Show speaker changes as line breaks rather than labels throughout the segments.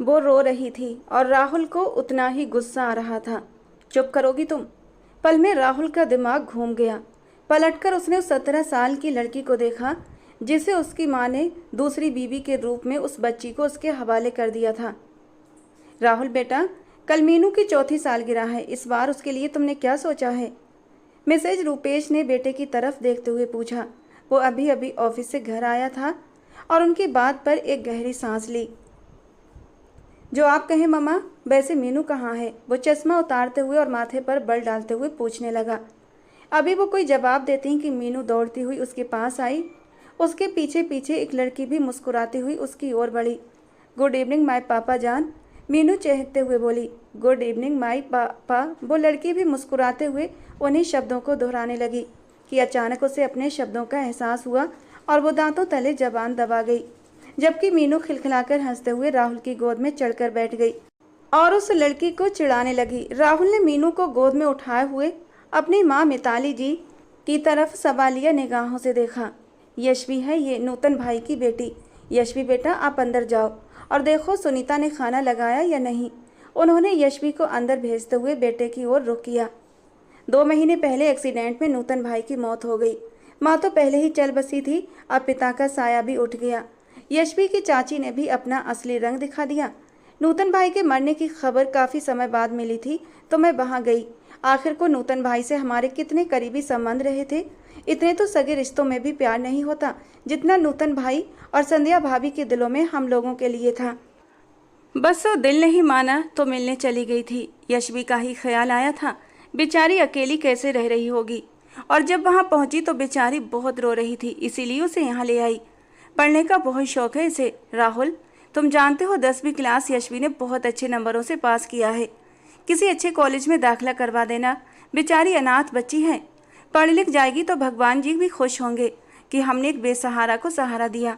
वो रो रही थी और राहुल को उतना ही गुस्सा आ रहा था। चुप करोगी तुम? पल में राहुल का दिमाग घूम गया। पलटकर उसने उस 17 साल की लड़की को देखा जिसे उसकी माँ ने दूसरी बीवी के रूप में उस बच्ची को उसके हवाले कर दिया था। राहुल बेटा, कल मीनू की चौथी सालगिरह है, इस बार उसके लिए तुमने क्या सोचा है? मिसेज रूपेश ने बेटे की तरफ देखते हुए पूछा। वो अभी अभी ऑफिस से घर आया था और उनकी बात पर एक गहरी सांस ली। जो आप कहें मम्मा। वैसे मीनू कहाँ है? वो चश्मा उतारते हुए और माथे पर बल डालते हुए पूछने लगा। अभी वो कोई जवाब देती कि मीनू दौड़ती हुई उसके पास आई। उसके पीछे पीछे एक लड़की भी मुस्कुराती हुई उसकी ओर बढ़ी। गुड इवनिंग माय पापा जान, मीनू चहकते हुए बोली। गुड इवनिंग माय पापा। वो लड़की भी मुस्कुराते हुए उन्हीं शब्दों को दोहराने लगी कि अचानक उसे अपने शब्दों का एहसास हुआ और वो दांतों तले जबान दबा गई, जबकि मीनू खिलखिलाकर हंसते हुए राहुल की गोद में चढ़कर बैठ गई और उस लड़की को चिढ़ाने लगी। राहुल ने मीनू को गोद में उठाए हुए अपनी माँ मिताली जी की तरफ सवालिया निगाहों से देखा। यशवी है ये, नूतन भाई की बेटी। यशवी बेटा, आप अंदर जाओ और देखो सुनीता ने खाना लगाया या नहीं। उन्होंने यशवी को अंदर भेजते हुए बेटे की ओर रुख किया। 2 महीने पहले एक्सीडेंट में नूतन भाई की मौत हो गई। माँ तो पहले ही चल बसी थी, अब पिता का साया भी उठ गया। यशवी की चाची ने भी अपना असली रंग दिखा दिया। नूतन भाई के मरने की खबर काफ़ी समय बाद मिली थी तो मैं वहाँ गई। आखिर को नूतन भाई से हमारे कितने करीबी संबंध रहे थे। इतने तो सगे रिश्तों में भी प्यार नहीं होता जितना नूतन भाई और संध्या भाभी के दिलों में हम लोगों के लिए था। बस वो दिल नहीं माना तो मिलने चली गई थी। यशवी का ही ख्याल आया था बेचारी अकेली कैसे रह रही होगी, और जब वहाँ पहुंची तो बेचारी बहुत रो रही थी, इसीलिए उसे यहाँ ले आई। पढ़ने का बहुत शौक है इसे। राहुल, तुम जानते हो 10वीं क्लास यशवी ने बहुत अच्छे नंबरों से पास किया है। किसी अच्छे कॉलेज में दाखिला करवा देना। बेचारी अनाथ बच्ची है, पढ़ लिख जाएगी तो भगवान जी भी खुश होंगे कि हमने एक बेसहारा को सहारा दिया।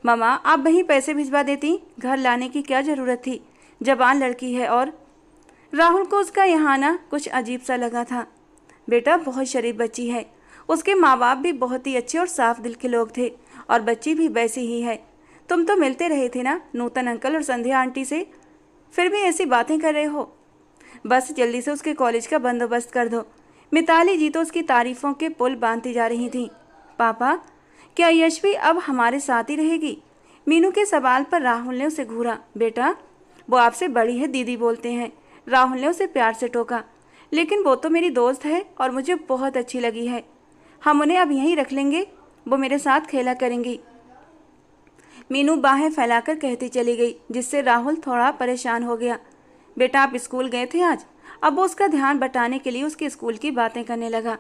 मामा, आप वहीं पैसे भिजवा देती, घर लाने की क्या ज़रूरत थी? जवान लड़की है। और राहुल को उसका यहाँ आना कुछ अजीब सा लगा था। बेटा, बहुत शरीफ बच्ची है। उसके माँ बाप भी बहुत ही अच्छे और साफ दिल के लोग थे और बच्ची भी वैसी ही है। तुम तो मिलते रहे थे ना नूतन अंकल और संध्या आंटी से, फिर भी ऐसी बातें कर रहे हो। बस जल्दी से उसके कॉलेज का बंदोबस्त कर दो। मिताली जी तो उसकी तारीफों के पुल बांधती जा रही थीं। पापा, क्या यशवी अब हमारे साथ ही रहेगी? मीनू के सवाल पर राहुल ने उसे घूरा। बेटा, वो आपसे बड़ी है, दीदी बोलते हैं। राहुल ने उसे प्यार से टोका। लेकिन वो तो मेरी दोस्त है और मुझे बहुत अच्छी लगी है। हम उन्हें अब यहीं रख लेंगे, वो मेरे साथ खेला करेंगी। मीनू बाहें फैलाकर कहती चली गई, जिससे राहुल थोड़ा परेशान हो गया। बेटा, आप स्कूल गए थे आज? अब वो उसका ध्यान बटाने के लिए उसके स्कूल की बातें करने लगा।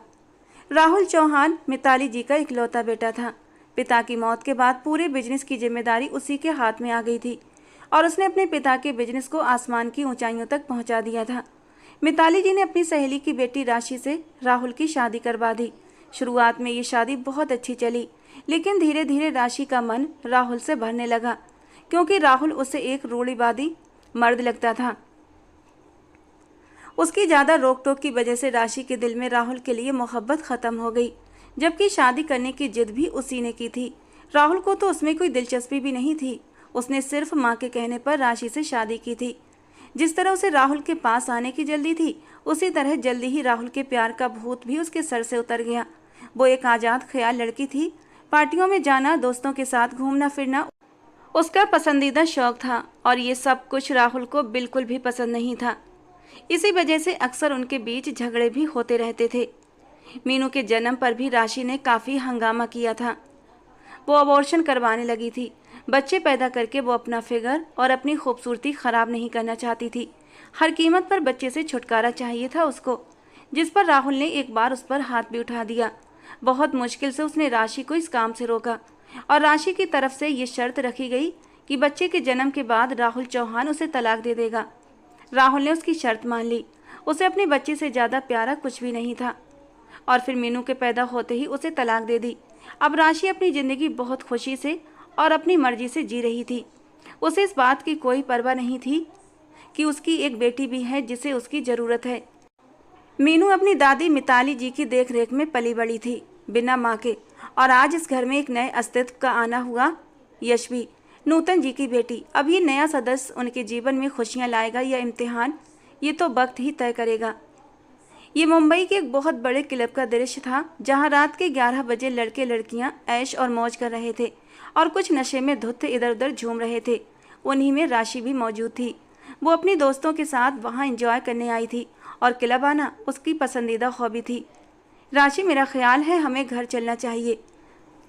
राहुल चौहान मिताली जी का इकलौता बेटा था। पिता की मौत के बाद पूरे बिजनेस की जिम्मेदारी उसी के हाथ में आ गई थी और उसने अपने पिता के बिजनेस को आसमान की ऊंचाइयों तक पहुंचा दिया था। मिताली जी ने अपनी सहेली की बेटी राशि से राहुल की शादी करवा दी। शुरुआत में ये शादी बहुत अच्छी चली, लेकिन धीरे धीरे राशि का मन राहुल से भरने लगा, क्योंकि राहुल उसे एक रूढ़िवादी मर्द लगता था। उसकी ज़्यादा रोक टोक की वजह से राशि के दिल में राहुल के लिए मोहब्बत ख़त्म हो गई, जबकि शादी करने की जिद भी उसी ने की थी। राहुल को तो उसमें कोई दिलचस्पी भी नहीं थी। उसने सिर्फ माँ के कहने पर राशि से शादी की थी। जिस तरह उसे राहुल के पास आने की जल्दी थी, उसी तरह जल्दी ही राहुल के प्यार का भूत भी उसके सर से उतर गया। वो एक आज़ाद ख्याल लड़की थी। पार्टियों में जाना, दोस्तों के साथ घूमना फिरना उसका पसंदीदा शौक था और ये सब कुछ राहुल को बिल्कुल भी पसंद नहीं था। इसी वजह से अक्सर उनके बीच झगड़े भी होते रहते थे। मीनू के जन्म पर भी राशि ने काफ़ी हंगामा किया था। वो अबॉर्शन करवाने लगी थी। बच्चे पैदा करके वो अपना फिगर और अपनी खूबसूरती ख़राब नहीं करना चाहती थी। हर कीमत पर बच्चे से छुटकारा चाहिए था उसको, जिस पर राहुल ने एक बार उस पर हाथ भी उठा दिया। बहुत मुश्किल से उसने राशि को इस काम से रोका और राशि की तरफ से ये शर्त रखी गई कि बच्चे के जन्म के बाद राहुल चौहान उसे तलाक दे देगा। राहुल ने उसकी शर्त मान ली। उसे अपने बच्चे से ज़्यादा प्यारा कुछ भी नहीं था और फिर मीनू के पैदा होते ही उसे तलाक दे दी। अब राशि अपनी ज़िंदगी बहुत खुशी से और अपनी मर्जी से जी रही थी। उसे इस बात की कोई परवाह नहीं थी कि उसकी एक बेटी भी है जिसे उसकी ज़रूरत है। मीनू अपनी दादी मिताली जी की देखरेख में पली बड़ी थी, बिना माँ के, और आज इस घर में एक नए अस्तित्व का आना हुआ। यशवी, नूतन जी की बेटी। अब ये नया सदस्य उनके जीवन में खुशियां लाएगा या इम्तिहान, ये तो वक्त ही तय करेगा। ये मुंबई के एक बहुत बड़े क्लब का दृश्य था, जहां रात के 11 बजे लड़के लड़कियां ऐश और मौज कर रहे थे और कुछ नशे में धुत इधर उधर झूम रहे थे। उन्हीं में राशि भी मौजूद थी। वो अपनी दोस्तों के साथ वहां एंजॉय करने आई थी और क्लब आना उसकी पसंदीदा हॉबी थी। राशि, मेरा ख्याल है हमें घर चलना चाहिए।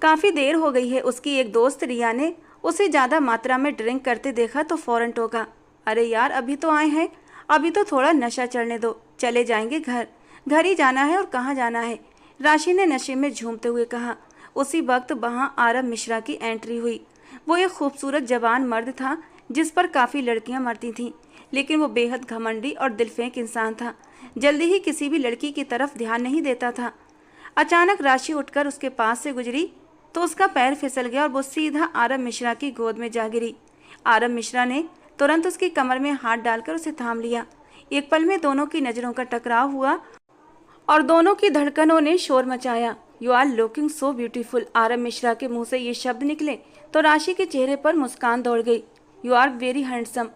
काफ़ी देर हो गई है। उसकी एक दोस्त रिया ने उसे ज़्यादा मात्रा में ड्रिंक करते देखा तो फौरन टोका। अरे यार, अभी तो आए हैं, अभी तो थोड़ा नशा चढ़ने दो, चले जाएंगे घर। घर ही जाना है और कहाँ जाना है, राशि ने नशे में झूमते हुए कहा। उसी वक्त वहाँ आरव मिश्रा की एंट्री हुई। वो एक खूबसूरत जवान मर्द था जिस पर काफ़ी लड़कियां मरती थीं, लेकिन वो बेहद घमंडी और दिलफेंक इंसान था। जल्दी ही किसी भी लड़की की तरफ ध्यान नहीं देता था। अचानक राशि उठकर उसके पास से गुजरी तो उसका पैर फिसल गया और वो सीधा आरव मिश्रा की गोद में जा गिरी। आरव मिश्रा ने तुरंत उसकी कमर में हाथ डालकर उसे थाम लिया। एक पल में दोनों की नज़रों का टकराव हुआ और दोनों की धड़कनों ने शोर मचाया। You are looking so beautiful. Aarav Mishra के मुंह से ये शब्द निकले तो राशि के चेहरे पर मुस्कान दौड़ गई। You are very handsome.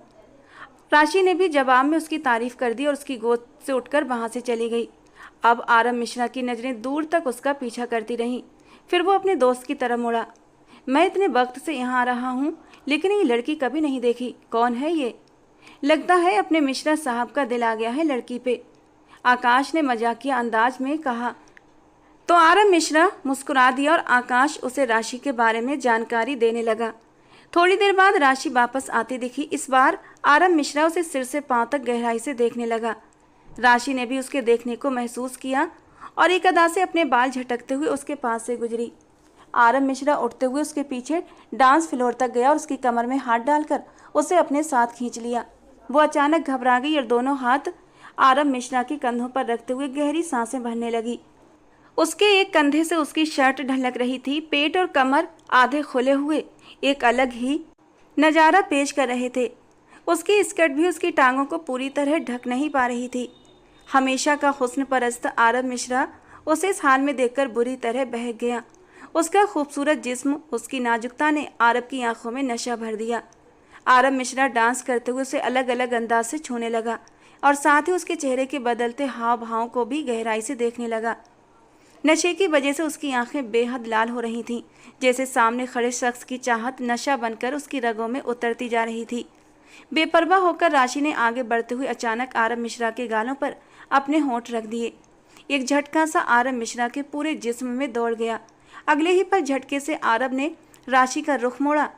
Rashi ने भी जवाब में उसकी तारीफ कर दी और उसकी गोद से उठकर वहां से चली गई। अब आरव मिश्रा की नज़रें दूर तक उसका पीछा करती रहीं। फिर वो अपने दोस्त की तरफ मुड़ा। मैं इतने वक्त से यहाँ आ रहा हूँ, लेकिन ये लड़की कभी नहीं देखी। कौन है ये? लगता है अपने मिश्रा साहब का दिल आ गया है लड़की पे, आकाश ने मजाकिया अंदाज में कहा। तो आरव मिश्रा मुस्कुरा दिया और आकाश उसे राशि के बारे में जानकारी देने लगा। थोड़ी देर बाद राशि वापस आती दिखी। इस बार आरव मिश्रा उसे सिर से पांव तक गहराई से देखने लगा। राशि ने भी उसके देखने को महसूस किया और एक अदा से अपने बाल झटकते हुए उसके पास से गुजरी। आरव मिश्रा उठते हुए उसके पीछे डांस फ्लोर तक गया और उसकी कमर में हाथ डालकर उसे अपने साथ खींच लिया। वो अचानक घबरा गई और दोनों हाथ आरव मिश्रा के कंधों पर रखते हुए गहरी सांसें भरने लगी। उसके एक कंधे से उसकी शर्ट ढलक रही थी। पेट और कमर आधे खुले हुए एक अलग ही नज़ारा पेश कर रहे थे। उसकी स्कर्ट भी उसकी टांगों को पूरी तरह ढक नहीं पा रही थी। हमेशा का हुस्न परस्त आरव मिश्रा उसे इस हाल में देखकर बुरी तरह बहक गया। उसका खूबसूरत जिस्म, उसकी नाजुकता ने आरव की आंखों में नशा भर दिया। आरव मिश्रा डांस करते हुए उसे अलग अलग अंदाज से छूने लगा और साथ ही उसके चेहरे के बदलते हाव भाव को भी गहराई से देखने लगा। नशे की वजह से उसकी आंखें बेहद लाल हो रही थीं, जैसे सामने खड़े शख्स की चाहत नशा बनकर उसकी रगों में उतरती जा रही थी। बेपरवाह होकर राशि ने आगे बढ़ते हुए अचानक आरव मिश्रा के गालों पर अपने होंठ रख दिए। एक झटका सा आरव मिश्रा के पूरे जिस्म में दौड़ गया। अगले ही पल झटके से आरव ने राशि का रुख मोड़ा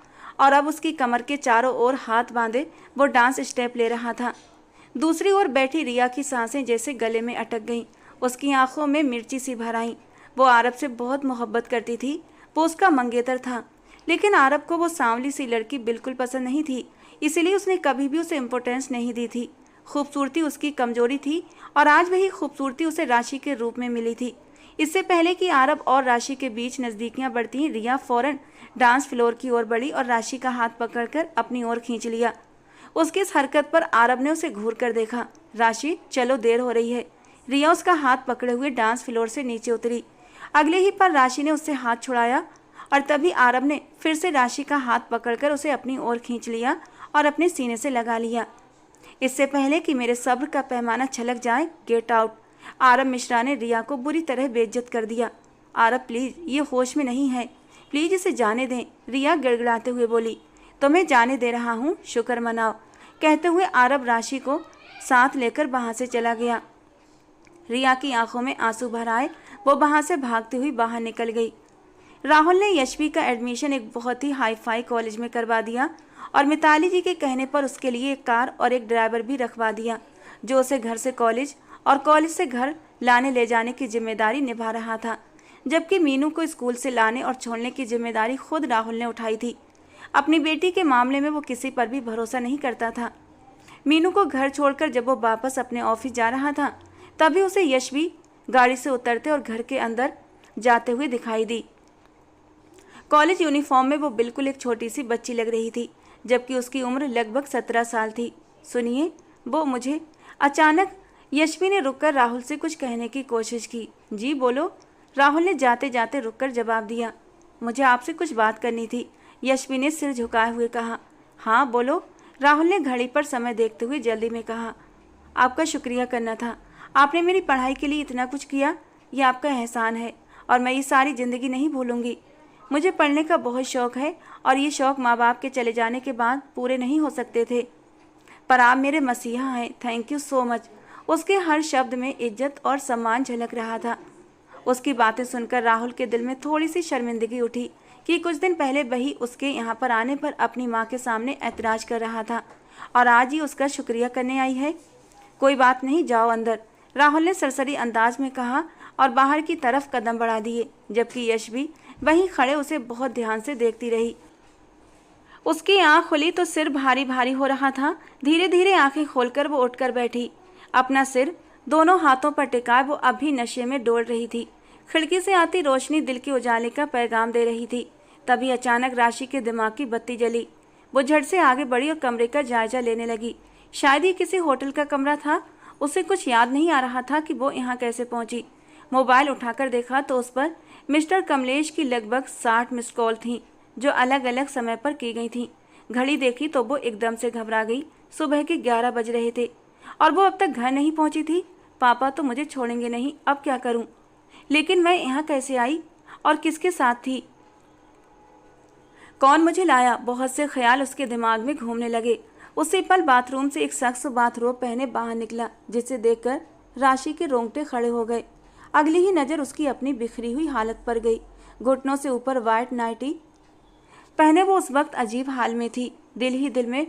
और अब उसकी कमर के चारों ओर हाथ बांधे वो डांस स्टेप ले रहा था। दूसरी ओर बैठी रिया की सांसें जैसे गले में अटक गईं। उसकी आंखों में मिर्ची सी भर आई। वो आरव से बहुत मोहब्बत करती थी। वो उसका मंगेतर था, लेकिन आरव को वो सांवली सी लड़की बिल्कुल पसंद नहीं थी। इसीलिए उसने कभी भी उसे इम्पोर्टेंस नहीं दी थी। खूबसूरती उसकी कमजोरी थी और आज वही खूबसूरती उसे राशि के रूप में मिली थी। इससे पहले कि आरव और राशि के बीच नज़दीकियां बढ़ती, रिया फौरन डांस फ्लोर की ओर बढ़ी और राशि का हाथ पकड़कर अपनी ओर खींच लिया। उसकी इस हरकत पर आरव ने उसे घूर कर देखा। राशि, चलो, देर हो रही है। रिया उसका हाथ पकड़े हुए डांस फ्लोर से नीचे उतरी। अगले ही पल राशि ने उससे हाथ छुड़ाया और तभी आरव ने फिर से राशि का हाथ पकड़कर उसे अपनी ओर खींच लिया और अपने सीने से लगा लिया। इससे पहले कि मेरे सब्र का पैमाना छलक जाए, गेट आउट। आरव मिश्रा ने रिया को बुरी तरह बेइज्जत कर दिया। आरव प्लीज़, ये होश में नहीं है, प्लीज़ इसे जाने दें, रिया गिड़गिड़ाते हुए बोली। तो मैं जाने दे रहा हूँ, शुक्र मनाओ, कहते हुए आरव राशि को साथ लेकर वहाँ से चला गया। रिया की आंखों में आंसू भर आए। वो वहाँ से भागती हुई बाहर निकल गई। राहुल ने यशवी का एडमिशन एक बहुत ही हाई फाई कॉलेज में करवा दिया और मिताली जी के कहने पर उसके लिए एक कार और एक ड्राइवर भी रखवा दिया, जो उसे घर से कॉलेज और कॉलेज से घर लाने ले जाने की जिम्मेदारी निभा रहा था, जबकि मीनू को स्कूल से लाने और छोड़ने की जिम्मेदारी खुद राहुल ने उठाई थी। अपनी बेटी के मामले में वो किसी पर भी भरोसा नहीं करता था। मीनू को घर छोड़कर जब वो वापस अपने ऑफिस जा रहा था, तभी उसे यशवी गाड़ी से उतरते और घर के अंदर जाते हुए दिखाई दी। कॉलेज यूनिफॉर्म में वो बिल्कुल एक छोटी सी बच्ची लग रही थी, जबकि उसकी उम्र लगभग 17 साल थी। सुनिए, वो मुझे। अचानक यशवी ने रुककर राहुल से कुछ कहने की कोशिश की। जी बोलो, राहुल ने जाते जाते रुककर जवाब दिया। मुझे आपसे कुछ बात करनी थी। यशवी ने सिर झुकाए हुए कहा। हाँ बोलो, राहुल ने घड़ी पर समय देखते हुए जल्दी में कहा। आपका शुक्रिया करना था, आपने मेरी पढ़ाई के लिए इतना कुछ किया, यह आपका एहसान है और मैं ये सारी ज़िंदगी नहीं भूलूंगी। मुझे पढ़ने का बहुत शौक़ है और ये शौक़ माँ बाप के चले जाने के बाद पूरे नहीं हो सकते थे, पर आप मेरे मसीहा हैं। Thank you so much. उसके हर शब्द में इज्जत और सम्मान झलक रहा था। उसकी बातें सुनकर राहुल के दिल में थोड़ी सी शर्मिंदगी उठी कि कुछ दिन पहले वही उसके यहाँ पर आने पर अपनी माँ के सामने ऐतराज़ कर रहा था और आज ही उसका शुक्रिया करने आई है। कोई बात नहीं, जाओ अंदर, राहुल ने सरसरी अंदाज में कहा और बाहर की तरफ कदम बढ़ा दिए, जबकि यशवी वहीं खड़े उसे बहुत ध्यान से देखती रही। उसकी आंख खुली तो सिर भारी भारी हो रहा था। धीरे धीरे आंखें खोलकर वो उठकर बैठी। अपना सिर दोनों हाथों पर टिकाए वो अभी नशे में डोल रही थी। खिड़की से आती रोशनी दिल के उजाले का पैगाम दे रही थी। तभी अचानक राशि के दिमाग की बत्ती जली। वो झट से आगे बढ़ी और कमरे का जायजा लेने लगी। शायद ही किसी होटल का कमरा था। उसे कुछ याद नहीं आ रहा था कि वो यहाँ कैसे पहुंची। मोबाइल उठाकर देखा तो उस पर मिस्टर कमलेश की लगभग 60 मिस कॉल थीं, जो अलग अलग समय पर की गई थीं। घड़ी देखी तो वो एकदम से घबरा गई। सुबह के 11 बज रहे थे और वो अब तक घर नहीं पहुंची थी। पापा तो मुझे छोड़ेंगे नहीं, अब क्या करूं? लेकिन मैं यहाँ कैसे आई और किसके साथ थी? कौन मुझे लाया? बहुत से ख्याल उसके दिमाग में घूमने लगे। उसी पल बाथरूम से एक शख्स बाथरोब पहने बाहर निकला, जिसे देखकर राशि के रोंगटे खड़े हो गए। अगली ही नज़र उसकी अपनी बिखरी हुई हालत पर गई। घुटनों से ऊपर वाइट नाइटी पहने वो उस वक्त अजीब हाल में थी। दिल ही दिल में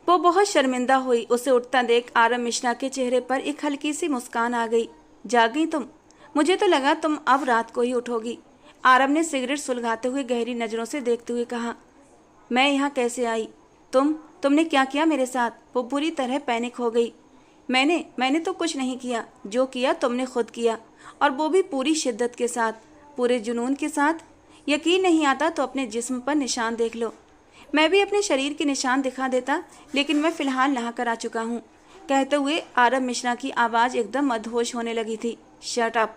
वो बहुत शर्मिंदा हुई। उसे उठता देख आरव मिश्रा के चेहरे पर एक हल्की सी मुस्कान आ गई। जाग गई तुम? मुझे तो लगा तुम अब रात को ही उठोगी। आरव ने सिगरेट सुलगाते हुए गहरी नज़रों से देखते हुए कहा। मैं यहाँ कैसे आई? तुमने क्या किया मेरे साथ? वो पूरी तरह पैनिक हो गई। मैंने तो कुछ नहीं किया। जो किया तुमने खुद किया, और वो भी पूरी शिद्दत के साथ, पूरे जुनून के साथ। यकीन नहीं आता तो अपने जिस्म पर निशान देख लो। मैं भी अपने शरीर के निशान दिखा देता, लेकिन मैं फ़िलहाल नहा कर आ चुका हूँ। कहते हुए आरव मिश्रा की आवाज़ एकदम मदहोश होने लगी थी। Shut up!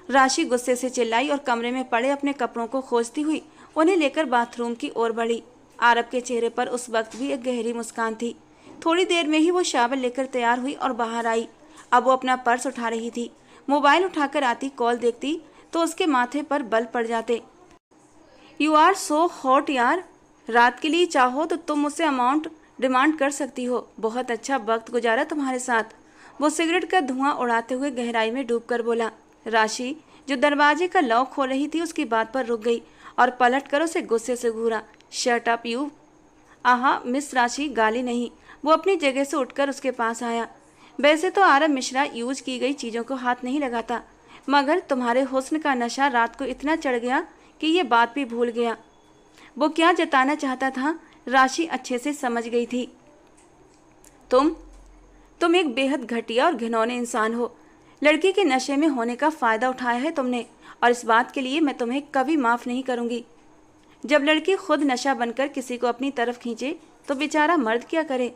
राशि गुस्से से चिल्लाई और कमरे में पड़े अपने कपड़ों को खोजती हुई उन्हें लेकर बाथरूम की ओर बढ़ी। आरव के चेहरे पर उस वक्त भी एक गहरी मुस्कान थी। थोड़ी देर में ही वो शावर लेकर तैयार हुई और बाहर आई। अब वो अपना पर्स उठा रही थी। मोबाइल उठाकर आती कॉल देखती तो उसके माथे पर बल पड़ जाते। यू आर सो हॉट यार, रात के लिए चाहो तो तुम मुझसे अमाउंट डिमांड कर सकती हो। बहुत अच्छा वक्त गुजारा तुम्हारे साथ। वो सिगरेट का धुआं उड़ाते हुए गहराई में डूबकर बोला। राशि, जो दरवाजे का लॉक खोल रही थी, उसकी बात पर रुक गई और पलट कर उसे गुस्से से घूरा। Shut up you! आहा मिस राशि, गाली नहीं। वो अपनी जगह से उठकर उसके पास आया। वैसे तो आरव मिश्रा यूज की गई चीज़ों को हाथ नहीं लगाता, मगर तुम्हारे हुस्न का नशा रात को इतना चढ़ गया कि ये बात भी भूल गया। वो क्या जताना चाहता था राशि अच्छे से समझ गई थी। तुम एक बेहद घटिया और घिनौने इंसान हो। लड़की के नशे में होने का फ़ायदा उठाया है तुमने, और इस बात के लिए मैं तुम्हें कभी माफ़ नहीं करूँगी। जब लड़की खुद नशा बनकर किसी को अपनी तरफ खींचे तो बेचारा मर्द क्या करे?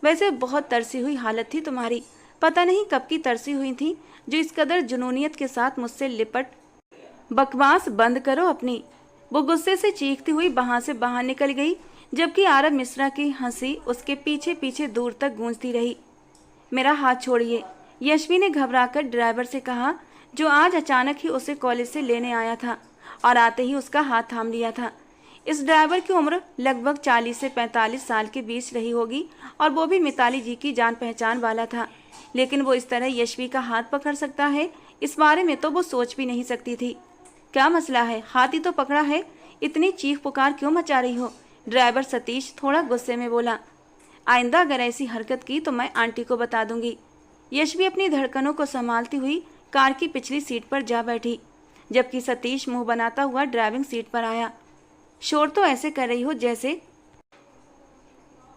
वैसे बहुत तरसी हुई हालत थी तुम्हारी। पता नहीं कब की तरसी हुई थी जो इस कदर जुनूनियत के साथ मुझसे लिपट। बकवास बंद करो अपनी। वो गुस्से से चीखती हुई वहाँ से बाहर निकल गई, जबकि आरव मिश्रा की हंसी उसके पीछे पीछे दूर तक गूंजती रही। मेरा हाथ छोड़िए, यशवी ने घबराकर ड्राइवर से कहा, जो आज अचानक ही उसे कॉलेज से लेने आया था और आते ही उसका हाथ थाम लिया था। इस ड्राइवर की उम्र लगभग 40 से 45 साल के बीच रही होगी और वो भी मिताली जी की जान पहचान वाला था। लेकिन वो इस तरह यशवी का हाथ पकड़ सकता है, इस बारे में तो वो सोच भी नहीं सकती थी। क्या मसला है? हाथ ही तो पकड़ा है, इतनी चीख पुकार क्यों मचा रही हो? ड्राइवर सतीश थोड़ा गुस्से में बोला। आइंदा अगर ऐसी हरकत की तो मैं आंटी को बता दूंगी। यशवी अपनी धड़कनों को संभालती हुई कार की पिछली सीट पर जा बैठी, जबकि सतीश मुंह बनाता हुआ ड्राइविंग सीट पर आया। शोर तो ऐसे कर रही हो जैसे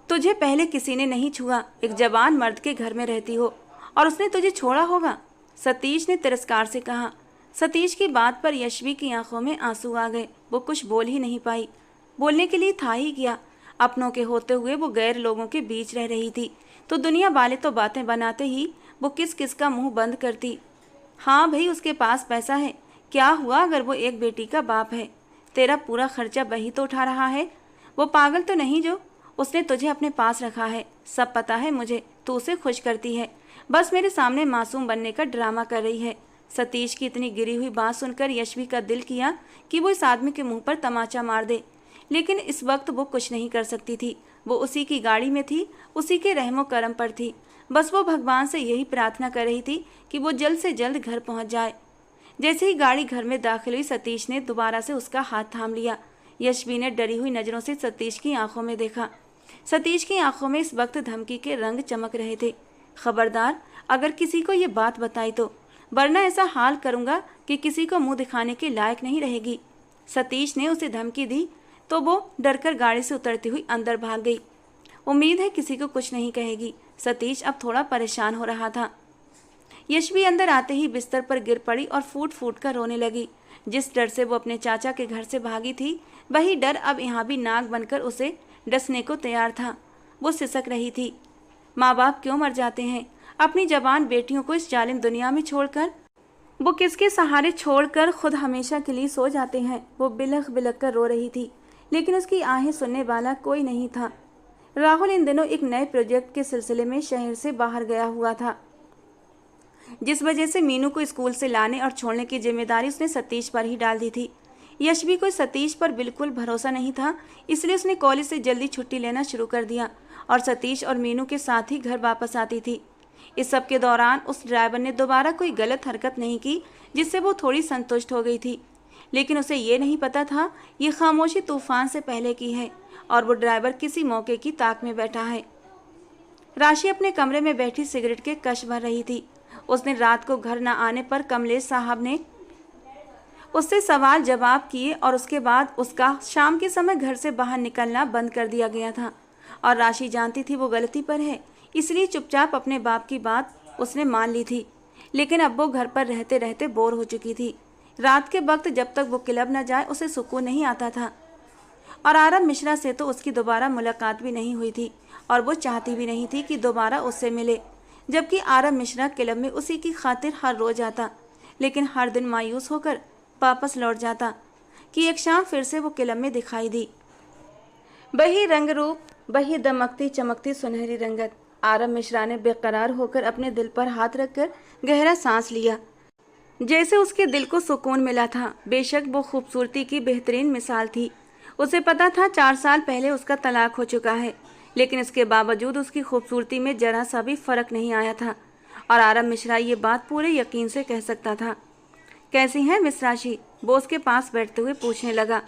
तुझे पहले किसी ने नहीं छुआ। एक जवान मर्द के घर में रहती हो और उसने तुझे छोड़ा होगा, सतीश ने तिरस्कार से कहा। सतीश की बात पर यशवी की आंखों में आंसू आ गए। वो कुछ बोल ही नहीं पाई। बोलने के लिए था ही क्या? अपनों के होते हुए वो गैर लोगों के बीच रह रही थी, तो दुनिया वाले तो बातें बनाते ही वो किस किस का मुंह बंद करती। हाँ भाई, उसके पास पैसा है, क्या हुआ अगर वो एक बेटी का बाप है? तेरा पूरा खर्चा वही तो उठा रहा है। वो पागल तो नहीं जो उसने तुझे अपने पास रखा है। सब पता है मुझे, तू उसे खुश करती है, बस मेरे सामने मासूम बनने का ड्रामा कर रही है। सतीश की इतनी गिरी हुई बात सुनकर यशवी का दिल किया कि वो इस आदमी के मुंह पर तमाचा मार दे, लेकिन इस वक्त वो कुछ नहीं कर सकती थी। वो उसी की गाड़ी में थी, उसी के रहमो करम पर थी। बस वो भगवान से यही प्रार्थना कर रही थी कि वो जल्द से जल्द घर पहुंच जाए। जैसे ही गाड़ी घर में दाखिल हुई, सतीश ने दोबारा से उसका हाथ थाम लिया। यशवी ने डरी हुई नज़रों से सतीश की आंखों में देखा। सतीश की आंखों में इस वक्त धमकी के रंग चमक रहे थे। खबरदार, अगर किसी को ये बात बताई तो, वरना ऐसा हाल करूंगा कि किसी को मुंह दिखाने के लायक नहीं रहेगी। सतीश ने उसे धमकी दी तो वो डरकर गाड़ी से उतरती हुई अंदर भाग गई। उम्मीद है किसी को कुछ नहीं कहेगी। सतीश अब थोड़ा परेशान हो रहा था। यशवी अंदर आते ही बिस्तर पर गिर पड़ी और फूट फूट कर रोने लगी। जिस डर से वो अपने चाचा के घर से भागी थी, वही डर अब यहाँ भी नाग बनकर उसे डसने को तैयार था। वो सिसक रही थी, माँ बाप क्यों मर जाते हैं? अपनी जवान बेटियों को इस जालिम दुनिया में छोड़कर वो किसके सहारे छोड़कर खुद हमेशा के लिए सो जाते हैं। वो बिलख बिलख कर रो रही थी, लेकिन उसकी आहें सुनने वाला कोई नहीं था। राहुल इन दिनों एक नए प्रोजेक्ट के सिलसिले में शहर से बाहर गया हुआ था, जिस वजह से मीनू को स्कूल से लाने और छोड़ने की जिम्मेदारी उसने सतीश पर ही डाल दी थी। यशवी को सतीश पर बिल्कुल भरोसा नहीं था, इसलिए उसने कॉलेज से जल्दी छुट्टी लेना शुरू कर दिया और सतीश और मीनू के साथ ही घर वापस आती थी। इस सब के दौरान उस ड्राइवर ने दोबारा कोई गलत हरकत नहीं की, जिससे वो थोड़ी संतुष्ट हो गई थी। लेकिन उसे ये नहीं पता था ये खामोशी तूफान से पहले की है और वो ड्राइवर किसी मौके की ताक में बैठा है। राशि अपने कमरे में बैठी सिगरेट के कश भर रही थी। उसने रात को घर न आने पर कमलेश साहब ने उससे सवाल जवाब किए और उसके बाद उसका शाम के समय घर से बाहर निकलना बंद कर दिया गया था। और राशि जानती थी वो गलती पर है, इसलिए चुपचाप अपने बाप की बात उसने मान ली थी। लेकिन अब वो घर पर रहते रहते बोर हो चुकी थी। रात के वक्त जब तक वो क्लब न जाए उसे सुकून नहीं आता था। और आरव मिश्रा से तो उसकी दोबारा मुलाकात भी नहीं हुई थी और वो चाहती भी नहीं थी कि दोबारा उससे मिले, जबकि आरव मिश्रा क्लब में उसी की खातिर हर रोज आता, लेकिन हर दिन मायूस होकर वापस लौट जाता कि एक शाम फिर से वो क्लब में दिखाई दी। वही रंग रूप, वही दमकती चमकती सुनहरी रंगत। आरव मिश्रा ने बेकरार होकर अपने दिल पर हाथ रखकर गहरा सांस लिया, जैसे उसके दिल को सुकून मिला था। बेशक वो खूबसूरती की बेहतरीन मिसाल थी। उसे पता था 4 साल पहले उसका तलाक हो चुका है, लेकिन इसके बावजूद उसकी खूबसूरती में जरा सा भी फर्क नहीं आया था और आरव मिश्रा ये बात पूरे यकीन से कह सकता था। कैसी हैं मिस राशि? वो उसके पास बैठते हुए पूछने लगा।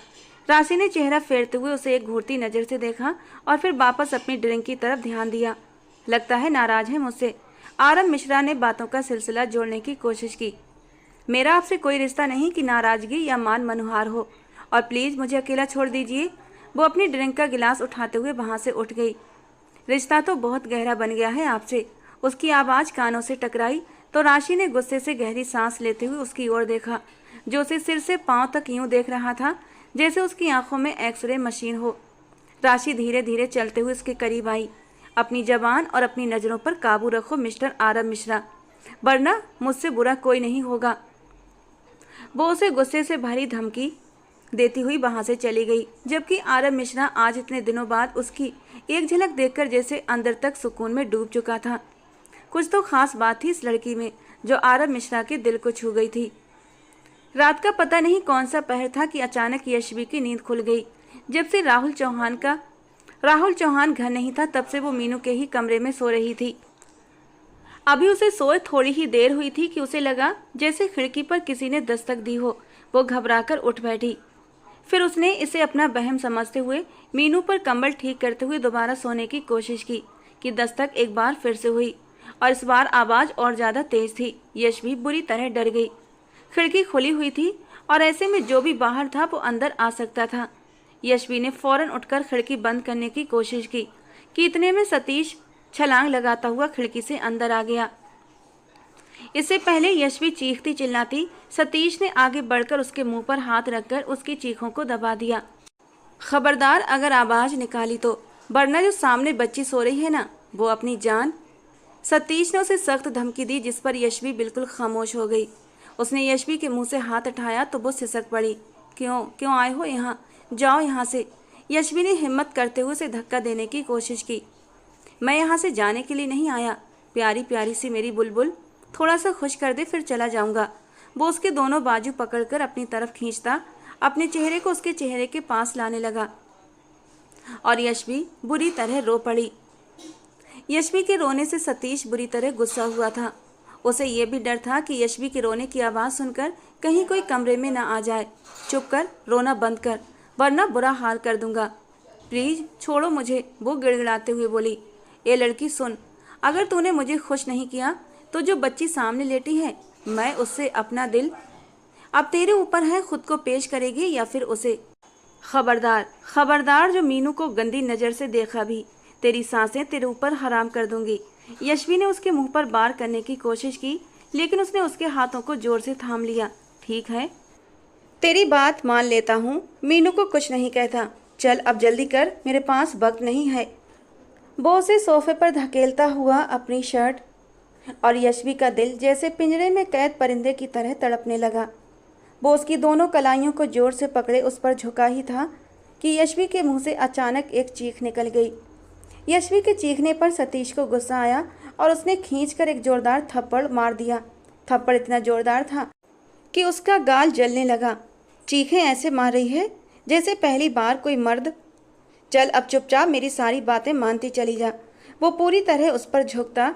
राशि ने चेहरा फेरते हुए उसे एक घूरती नज़र से देखा और फिर वापस अपनी ड्रिंक की तरफ ध्यान दिया। लगता है नाराज है मुझसे। आरव मिश्रा ने बातों का सिलसिला जोड़ने की कोशिश की। मेरा आपसे कोई रिश्ता नहीं कि नाराजगी या मान मनुहार हो, और प्लीज़ मुझे अकेला छोड़ दीजिए। वो अपनी ड्रिंक का गिलास उठाते हुए वहाँ से उठ गई। रिश्ता तो बहुत गहरा बन गया है आपसे। उसकी आवाज़ कानों से टकराई तो राशि ने गुस्से से गहरी सांस लेते हुए उसकी ओर देखा, जो उसे सिर से पांव तक यूं देख रहा था जैसे उसकी आंखों में एक्सरे मशीन हो। राशि धीरे धीरे चलते हुए उसके करीब आई। अपनी जबान और अपनी नज़रों पर काबू रखो मिस्टर आरव मिश्रा, वरना मुझसे बुरा कोई नहीं होगा। वो उसे गुस्से से भरी धमकी देती हुई वहां से चली गई, जबकि आरव मिश्रा आज इतने दिनों बाद उसकी एक झलक देखकर जैसे अंदर तक सुकून में डूब चुका था। कुछ तो खास बात थी इस लड़की में जो आरव मिश्रा के दिल को छू गई थी। रात का पता नहीं कौन सा पहर था कि अचानक यशवी की नींद खुल गई। जब से राहुल चौहान घर नहीं था, तब से वो मीनू के ही कमरे में सो रही थी। अभी उसे सोए थोड़ी ही देर हुई थी कि उसे लगा जैसे खिड़की पर किसी ने दस्तक दी हो। वो घबराकर उठ बैठी। फिर उसने इसे अपना वहम समझते हुए मीनू पर कंबल ठीक करते हुए दोबारा सोने की कोशिश की कि दस्तक एक बार फिर से हुई और इस बार आवाज़ और ज़्यादा तेज थी। यशवी बुरी तरह डर गई। खिड़की खुली हुई थी और ऐसे में जो भी बाहर था वो अंदर आ सकता था। यशवी ने फौरन उठकर खिड़की बंद करने की कोशिश की कि इतने में सतीश छलांग लगाता हुआ खिड़की से अंदर आ गया। इससे पहले यशवी चीखती चिल्लाती सतीश ने आगे बढ़कर उसके मुंह पर हाथ रखकर उसकी चीखों को दबा दिया। खबरदार अगर आवाज़ निकाली तो, वरना जो सामने बच्ची सो रही है ना, वो अपनी जान। सतीश ने उसे सख्त धमकी दी, जिस पर यशवी बिल्कुल खामोश हो गई। उसने यशवी के मुंह से हाथ उठाया तो वो सिसक पड़ी। क्यों क्यों आए हो यहाँ? जाओ यहाँ से। यशवी ने हिम्मत करते हुए उसे धक्का देने की कोशिश की। मैं यहाँ से जाने के लिए नहीं आया। प्यारी प्यारी सी मेरी बुलबुल, थोड़ा सा खुश कर दे फिर चला जाऊंगा। वो उसके दोनों बाजू पकड़कर अपनी तरफ खींचता अपने चेहरे को उसके चेहरे के पास लाने लगा और यशवी बुरी तरह रो पड़ी। यशवी के रोने से सतीश बुरी तरह गुस्सा हुआ था। उसे यह भी डर था कि यशवी के रोने की आवाज़ सुनकर कहीं कोई कमरे में न आ जाए। चुप कर, रोना बंद कर, वरना बुरा हाल कर दूंगा। प्लीज छोड़ो मुझे, वो गिड़गिड़ाते हुए बोली। ए लड़की सुन, अगर तूने मुझे खुश नहीं किया तो जो बच्ची सामने लेटी है मैं उससे अपना दिल अब तेरे ऊपर है, खुद को पेश करेगी या फिर उसे? खबरदार खबरदार, जो मीनू को गंदी नज़र से देखा भी तेरी सांसें तेरे ऊपर हराम कर दूंगी। यशवी ने उसके मुंह पर वार करने की कोशिश की, लेकिन उसने उसके हाथों को जोर से थाम लिया। ठीक है, तेरी बात मान लेता हूँ, मीनू को कुछ नहीं कहता। चल अब जल्दी कर, मेरे पास वक्त नहीं है। वो उसे सोफे पर धकेलता हुआ अपनी शर्ट, और यशवी का दिल जैसे पिंजरे में कैद परिंदे की तरह तड़पने लगा। वो उसकी दोनों कलाइयों को जोर से पकड़े उस पर झुका ही था कि यशवी के मुंह से अचानक एक चीख निकल गई। यशवी के चीखने पर सतीश को गुस्सा आया और उसने खींचकर एक जोरदार थप्पड़ मार दिया। थप्पड़ इतना जोरदार था कि उसका गाल जलने लगा। चीखें ऐसे मार रही है जैसे पहली बार कोई मर्द। चल अब चुपचाप मेरी सारी बातें मानती चली जा। वो पूरी तरह उस पर झुकता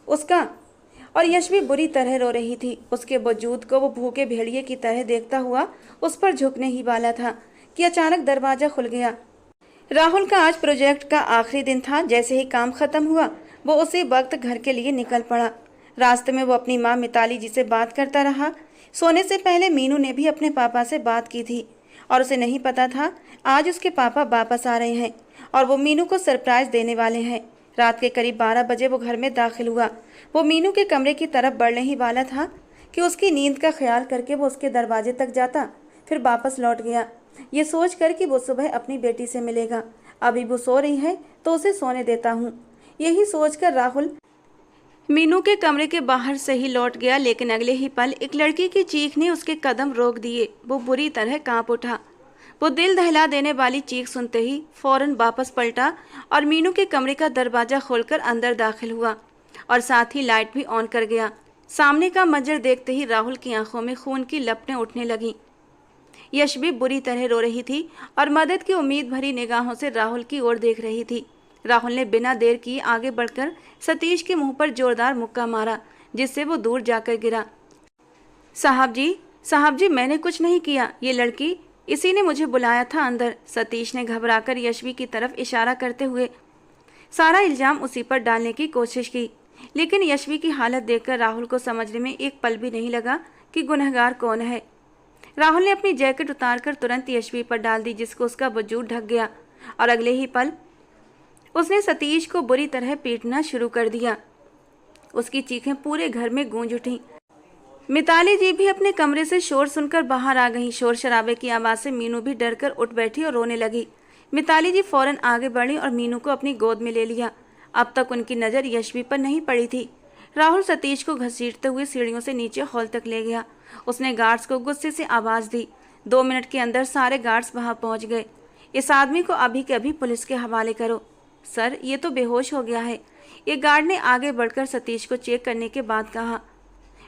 उसका, और यशवी बुरी तरह रो रही थी। उसके वजूद को वो भूखे भेड़िए की तरह देखता हुआ उस पर झुकने ही वाला था कि अचानक दरवाज़ा खुल गया। राहुल का आज प्रोजेक्ट का आखिरी दिन था। जैसे ही काम खत्म हुआ वो उसी वक्त घर के लिए निकल पड़ा। रास्ते में वो अपनी माँ मिताली जी से बात करता रहा। सोने से पहले मीनू ने भी अपने पापा से बात की थी और उसे नहीं पता था आज उसके पापा वापस आ रहे हैं और वो मीनू को सरप्राइज देने वाले हैं। रात के करीब 12 बजे वो घर में दाखिल हुआ। वो मीनू के कमरे की तरफ बढ़ने ही वाला था कि उसकी नींद का ख्याल करके वो उसके दरवाजे तक जाता, फिर वापस लौट गया, ये सोच कर कि वो सुबह अपनी बेटी से मिलेगा। अभी वो सो रही है तो उसे सोने देता हूँ। यही सोचकर राहुल मीनू के कमरे के बाहर से ही लौट गया, लेकिन अगले ही पल एक लड़की की चीख ने उसके कदम रोक दिए। वो बुरी तरह कांप उठा। वो दिल दहला देने वाली चीख सुनते ही फौरन वापस पलटा और मीनू के कमरे का दरवाजा खोलकर अंदर दाखिल हुआ और साथ ही लाइट भी ऑन कर गया। सामने का मंजर देखते ही राहुल की आंखों में खून की लपटें उठने लगीं। यशवी बुरी तरह रो रही थी और मदद की उम्मीद भरी निगाहों से राहुल की ओर देख रही थी। राहुल ने बिना देर किए आगे बढ़कर सतीश के मुंह पर जोरदार मुक्का मारा, जिससे वो दूर जाकर गिरा। साहब जी, मैंने कुछ नहीं किया। ये लड़की, इसी ने मुझे बुलाया था अंदर। सतीश ने घबराकर यशवी की तरफ इशारा करते हुए सारा इल्जाम उसी पर डालने की कोशिश की, लेकिन यशवी की हालत देखकर राहुल को समझने में एक पल भी नहीं लगा कि गुनहगार कौन है। राहुल ने अपनी जैकेट उतारकर तुरंत यशवी पर डाल दी, जिसको उसका वजूद ढक गया, और अगले ही पल उसने सतीश को बुरी तरह पीटना शुरू कर दिया। उसकी चीखें पूरे घर में गूंज उठी। मिताली जी भी अपने कमरे से शोर सुनकर बाहर आ गई। शोर शराबे की आवाज़ से मीनू भी डरकर उठ बैठी और रोने लगी। मिताली जी फौरन आगे बढ़ी और मीनू को अपनी गोद में ले लिया। अब तक उनकी नज़र यशवी पर नहीं पड़ी थी। राहुल सतीश को घसीटते हुए सीढ़ियों से नीचे हॉल तक ले गया। उसने गार्ड्स को गुस्से से आवाज़ दी। 2 मिनट के अंदर सारे गार्ड्स वहां पहुंच गए। इस आदमी को अभी के अभी पुलिस के हवाले करो। सर, ये तो बेहोश हो गया है, एक गार्ड ने आगे बढ़कर सतीश को चेक करने के बाद कहा।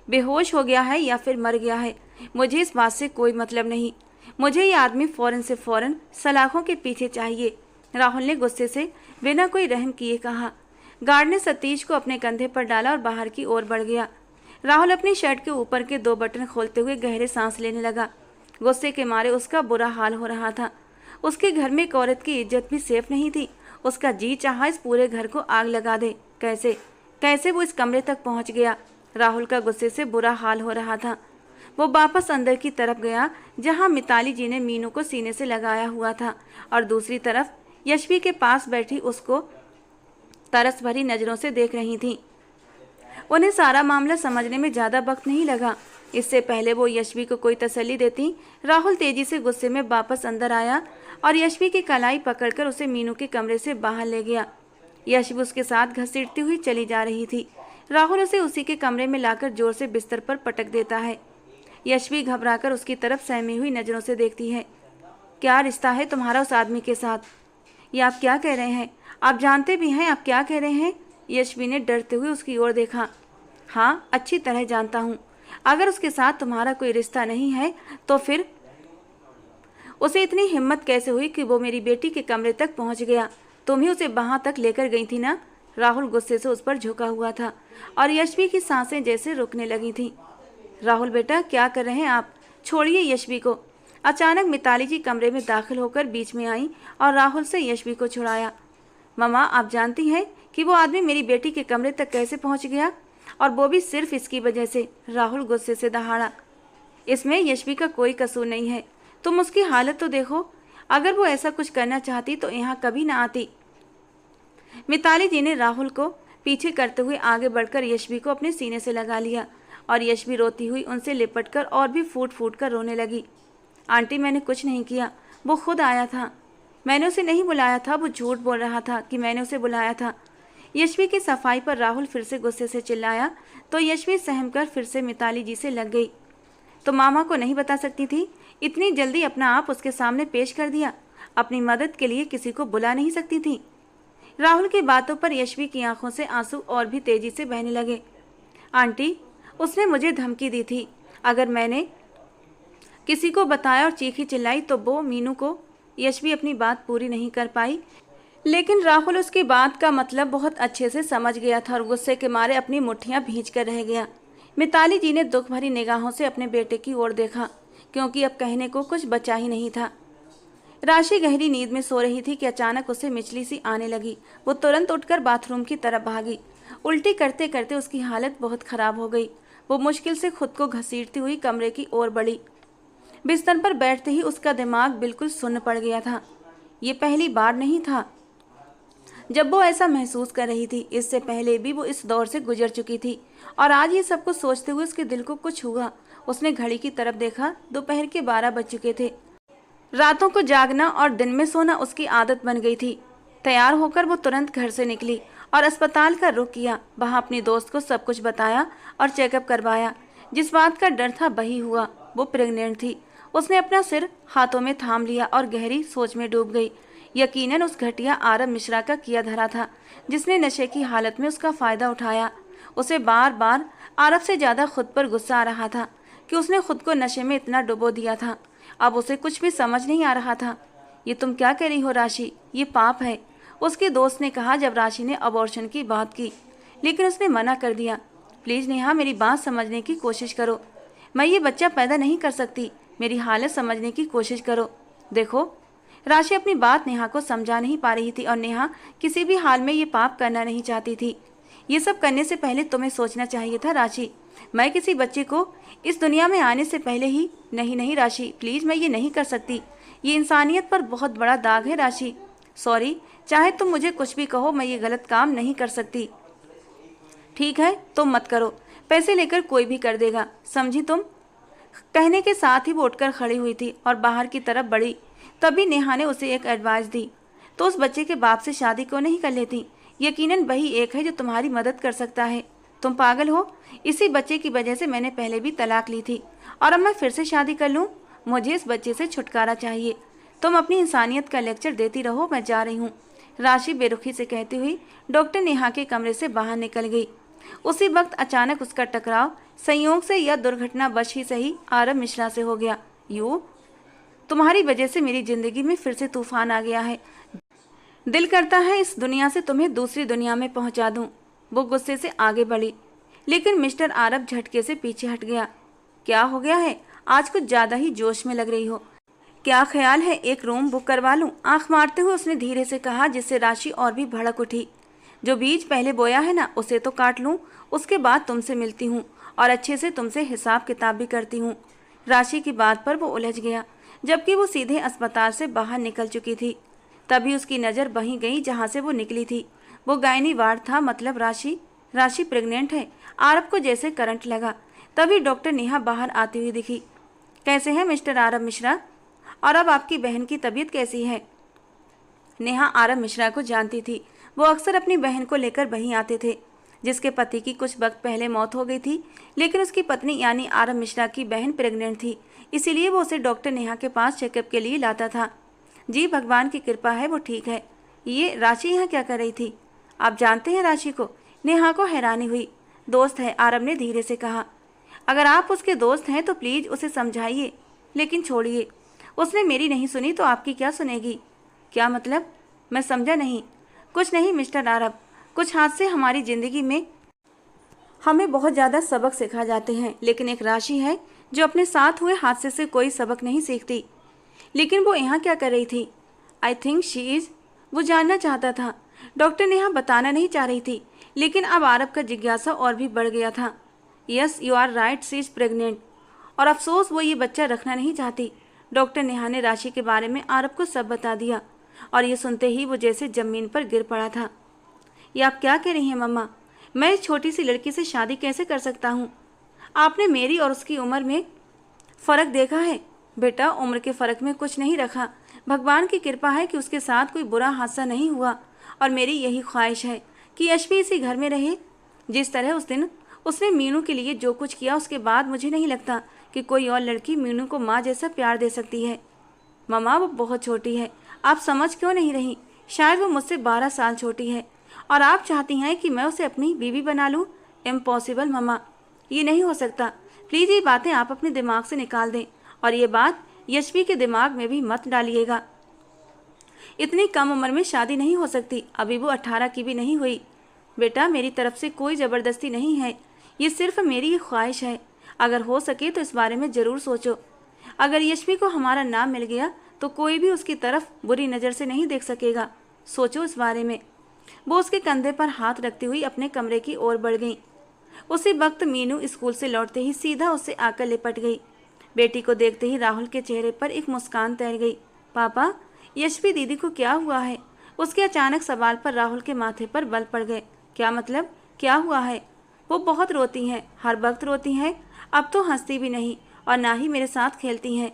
बेहोश हो गया है या फिर मर गया है, मुझे इस बात से कोई मतलब नहीं। मुझे ये आदमी फ़ौरन से फ़ौरन सलाखों के पीछे चाहिए, राहुल ने गुस्से से बिना कोई रहम किए कहा। गार्ड ने सतीश को अपने कंधे पर डाला और बाहर की ओर बढ़ गया। राहुल अपनी शर्ट के ऊपर के 2 बटन खोलते हुए गहरे सांस लेने लगा। गुस्से के मारे उसका बुरा हाल हो रहा था। उसके घर में एक औरत की इज्जत भी सेफ नहीं थी। उसका जी चाहा इस पूरे घर को आग लगा दे। कैसे वो इस कमरे तक पहुंच गया? राहुल का गुस्से से बुरा हाल हो रहा था। वो वापस अंदर की तरफ गया जहां मिताली जी ने मीनू को सीने से लगाया हुआ था और दूसरी तरफ यशवी के पास बैठी उसको तरस भरी नज़रों से देख रही थी। उन्हें सारा मामला समझने में ज़्यादा वक्त नहीं लगा। इससे पहले वो यशवी को कोई तसल्ली देती, राहुल तेजी से गुस्से में वापस अंदर आया और यशवी की कलाई पकड़कर उसे मीनू के कमरे से बाहर ले गया। यशवी उसके साथ घसीटती हुई चली जा रही थी। राहुल उसे उसी के कमरे में लाकर जोर से बिस्तर पर पटक देता है। यशवी घबराकर उसकी तरफ सहमी हुई नजरों से देखती है। क्या रिश्ता है तुम्हारा उस आदमी के साथ? ये आप क्या कह रहे हैं? आप जानते भी हैं आप क्या कह रहे हैं? यशवी ने डरते हुए उसकी ओर देखा। हाँ, अच्छी तरह जानता हूँ। अगर उसके साथ तुम्हारा कोई रिश्ता नहीं है तो फिर उसे इतनी हिम्मत कैसे हुई कि वो मेरी बेटी के कमरे तक पहुंच गया? तुम ही उसे वहां तक लेकर गई थी ना? राहुल गुस्से से उस पर झुका हुआ था और यशवी की सांसें जैसे रुकने लगी थी। राहुल बेटा, क्या कर रहे हैं आप? छोड़िए यशवी को। अचानक मिताली जी कमरे में दाखिल होकर बीच में आई और राहुल से यशवी को छुड़ाया। ममा, आप जानती हैं कि वो आदमी मेरी बेटी के कमरे तक कैसे पहुंच गया? और वो भी सिर्फ इसकी वजह से। राहुल गुस्से से दहाड़ा। इसमें यशवी का कोई कसूर नहीं है। तुम उसकी हालत तो देखो। अगर वो ऐसा कुछ करना चाहती तो यहाँ कभी ना आती। मिताली जी ने राहुल को पीछे करते हुए आगे बढ़कर यशवी को अपने सीने से लगा लिया और यशवी रोती हुई उनसे लिपटकर और भी फूट फूट कर रोने लगी। आंटी, मैंने कुछ नहीं किया, वो खुद आया था। मैंने उसे नहीं बुलाया था। वो झूठ बोल रहा था कि मैंने उसे बुलाया था। यशवी की सफाई पर राहुल फिर से गुस्से से चिल्लाया तो यशवी सहमकर फिर से मिताली जी से लग गई। तो मामा को नहीं बता सकती थी? इतनी जल्दी अपना आप उसके सामने पेश कर दिया। अपनी मदद के लिए किसी को बुला नहीं सकती थी? राहुल की बातों पर यशवी की आंखों से आंसू और भी तेजी से बहने लगे। आंटी, उसने मुझे धमकी दी थी। अगर मैंने किसी को बताया और चीखी चिल्लाई तो वो मीनू को। यशवी अपनी बात पूरी नहीं कर पाई, लेकिन राहुल उसकी बात का मतलब बहुत अच्छे से समझ गया था और गुस्से के मारे अपनी मुट्ठियां भींच कर रह गया। मिताली जी ने दुख भरी निगाहों से अपने बेटे की ओर देखा, क्योंकि अब कहने को कुछ बचा ही नहीं था। राशि गहरी नींद में सो रही थी कि अचानक उसे मिचली सी आने लगी। वो तुरंत उठकर बाथरूम की तरफ भागी। उल्टी करते करते उसकी हालत बहुत खराब हो गई। वो मुश्किल से खुद को घसीटती हुई कमरे की ओर बढ़ी। बिस्तर पर बैठते ही उसका दिमाग बिल्कुल सुन्न पड़ गया था। ये पहली बार नहीं था जब वो ऐसा महसूस कर रही थी। इससे पहले भी वो इस दौर से गुजर चुकी थी और आज ये सब कुछ सोचते हुए उसके दिल को कुछ हुआ। उसने घड़ी की तरफ देखा। दोपहर के 12 बज चुके थे। रातों को जागना और दिन में सोना उसकी आदत बन गई थी। तैयार होकर वो तुरंत घर से निकली और अस्पताल का रुख किया। वहां अपनी दोस्त को सब कुछ बताया और चेकअप करवाया। जिस बात का डर था वही हुआ। वो प्रेग्नेंट थी। उसने अपना सिर हाथों में थाम लिया और गहरी सोच में डूब गई। यकीनन उस घटिया आरव मिश्रा का किया धरा था, जिसने नशे की हालत में उसका फायदा उठाया। उसे बार बार आरव से ज्यादा खुद पर गुस्सा आ रहा था कि उसने खुद को नशे में इतना डुबो दिया था। अब उसे कुछ भी समझ नहीं आ रहा था। ये तुम क्या कह रही हो राशि? ये पाप है, उसके दोस्त ने कहा जब राशि ने अबॉर्शन की बात की, लेकिन उसने मना कर दिया। प्लीज नेहा, मेरी बात समझने की कोशिश करो। मैं ये बच्चा पैदा नहीं कर सकती। मेरी हालत समझने की कोशिश करो। देखो, राशि अपनी बात नेहा को समझा नहीं पा रही थी और नेहा किसी भी हाल में ये पाप करना नहीं चाहती थी। ये सब करने से पहले तुम्हें सोचना चाहिए था राशि। मैं किसी बच्चे को इस दुनिया में आने से पहले ही। नहीं राशि, प्लीज, मैं ये नहीं कर सकती। ये इंसानियत पर बहुत बड़ा दाग है राशि। सॉरी, चाहे तुम मुझे कुछ भी कहो, मैं ये गलत काम नहीं कर सकती। ठीक है, तुम मत करो। पैसे लेकर कोई भी कर देगा, समझी तुम? कहने के साथ ही वो उठकर खड़ी हुई थी और बाहर की तरफ बढ़ी। तभी नेहा ने उसे एक एडवाइस दी। तो उस बच्चे के बाप से शादी क्यों नहीं कर लेती? यकीनन वही एक है जो तुम्हारी मदद कर सकता है। तुम पागल हो? इसी बच्चे की वजह से मैंने पहले भी तलाक ली थी और अब मैं फिर से शादी कर लूं? मुझे इस बच्चे से छुटकारा चाहिए। तुम अपनी इंसानियत का लेक्चर देती रहो, मैं जा रही हूँ, राशि बेरुखी से कहती हुई डॉक्टर नेहा के कमरे से बाहर निकल गई। उसी वक्त अचानक उसका टकराव संयोग से या दुर्घटनावश ही सही आरव मिश्रा से हो गया। तुम्हारी वजह से मेरी जिंदगी में फिर से तूफान आ गया है। दिल करता है इस दुनिया से तुम्हें दूसरी दुनिया में पहुंचा दूं। वो गुस्से से आगे बढ़ी, लेकिन मिस्टर आरव झटके से पीछे हट गया। क्या हो गया है? आज कुछ ज्यादा ही जोश में लग रही हो। क्या ख्याल है एक रूम बुक करवा लूं? आंख मारते हुए उसने धीरे से कहा, जिससे राशि और भी भड़क उठी। जो बीज पहले बोया है ना, उसे तो काट लूं, उसके बाद तुमसे मिलती हूँ और अच्छे से तुमसे हिसाब किताब भी करती हूँ। राशि की बात पर वो उलझ गया, जबकि वो सीधे अस्पताल से बाहर निकल चुकी थी। तभी उसकी नज़र वहीं गई जहाँ से वो निकली थी। वो गायनी वार्ड था, मतलब राशि प्रेग्नेंट है। आरव को जैसे करंट लगा। तभी डॉक्टर नेहा बाहर आती हुई दिखी। कैसे हैं मिस्टर आरव मिश्रा? और अब आपकी बहन की तबीयत कैसी है? नेहा आरव मिश्रा को जानती थी। वो अक्सर अपनी बहन को लेकर वहीं आते थे। जिसके पति की कुछ वक्त पहले मौत हो गई थी, लेकिन उसकी पत्नी यानी आरव मिश्रा की बहन प्रेग्नेंट थी, इसीलिए वो उसे डॉक्टर नेहा के पास चेकअप के लिए लाता था। जी भगवान की कृपा है वो ठीक है। ये राशि यहाँ क्या कर रही थी? आप जानते हैं राशि को? नेहा को हैरानी हुई। दोस्त है, आरव ने धीरे से कहा। अगर आप उसके दोस्त हैं तो प्लीज उसे समझाइए, लेकिन छोड़िए, उसने मेरी नहीं सुनी तो आपकी क्या सुनेगी? क्या मतलब? मैं समझा नहीं। कुछ नहीं मिस्टर आरव, कुछ हादसे हमारी जिंदगी में हमें बहुत ज़्यादा सबक सिखा जाते हैं, लेकिन एक राशि है जो अपने साथ हुए हादसे से कोई सबक नहीं सीखती। लेकिन वो यहाँ क्या कर रही थी? आई थिंक शी इज़, वो जानना चाहता था। डॉक्टर नेहा बताना नहीं चाह रही थी, लेकिन अब आरव का जिज्ञासा और भी बढ़ गया था। Yes you are right, she is pregnant. और अफसोस वो ये बच्चा रखना नहीं चाहती। डॉक्टर नेहा ने राशि के बारे में आरव को सब बता दिया, और ये सुनते ही वो जैसे जमीन पर गिर पड़ा था। ये आप क्या कह रही हैं मम्मा? मैं इस छोटी सी लड़की से शादी कैसे कर सकता हूँ? आपने मेरी और उसकी उम्र में फ़र्क देखा है? बेटा, उम्र के फ़र्क में कुछ नहीं रखा। भगवान की कृपा है कि उसके साथ कोई बुरा हादसा नहीं हुआ, और मेरी यही ख्वाहिश है कि यश भी इसी घर में रहे। जिस तरह उस दिन उसने मीनू के लिए जो कुछ किया, उसके बाद मुझे नहीं लगता कि कोई और लड़की मीनू को माँ जैसा प्यार दे सकती है। मम्मा, वो बहुत छोटी है, आप समझ क्यों नहीं रही? शायद वो मुझसे 12 साल छोटी है, और आप चाहती हैं कि मैं उसे अपनी बीवी बना लूँ? इम्पॉसिबल मम्मा, ये नहीं हो सकता। प्लीज़ ये बातें आप अपने दिमाग से निकाल दें, और ये बात यशवी के दिमाग में भी मत डालिएगा। इतनी कम उम्र में शादी नहीं हो सकती, अभी वो 18 की भी नहीं हुई। बेटा, मेरी तरफ से कोई ज़बरदस्ती नहीं है, ये सिर्फ मेरी ख्वाहिश है। अगर हो सके तो इस बारे में ज़रूर सोचो। अगर यशवी को हमारा नाम मिल गया तो कोई भी उसकी तरफ बुरी नज़र से नहीं देख सकेगा। सोचो इस बारे में। वो उसके कंधे पर हाथ रखती हुई अपने कमरे की ओर बढ़ गई। उसी वक्त मीनू स्कूल से लौटते ही सीधा उससे आकर लिपट गई। बेटी को देखते ही राहुल के चेहरे पर एक मुस्कान तैर गई। पापा, यशवी दीदी को क्या हुआ है? उसके अचानक सवाल पर राहुल के माथे पर बल पड़ गए। क्या मतलब? क्या हुआ है? वो बहुत रोती हैं, हर वक्त रोती हैं। अब तो हंसती भी नहीं, और ना ही मेरे साथ खेलती हैं।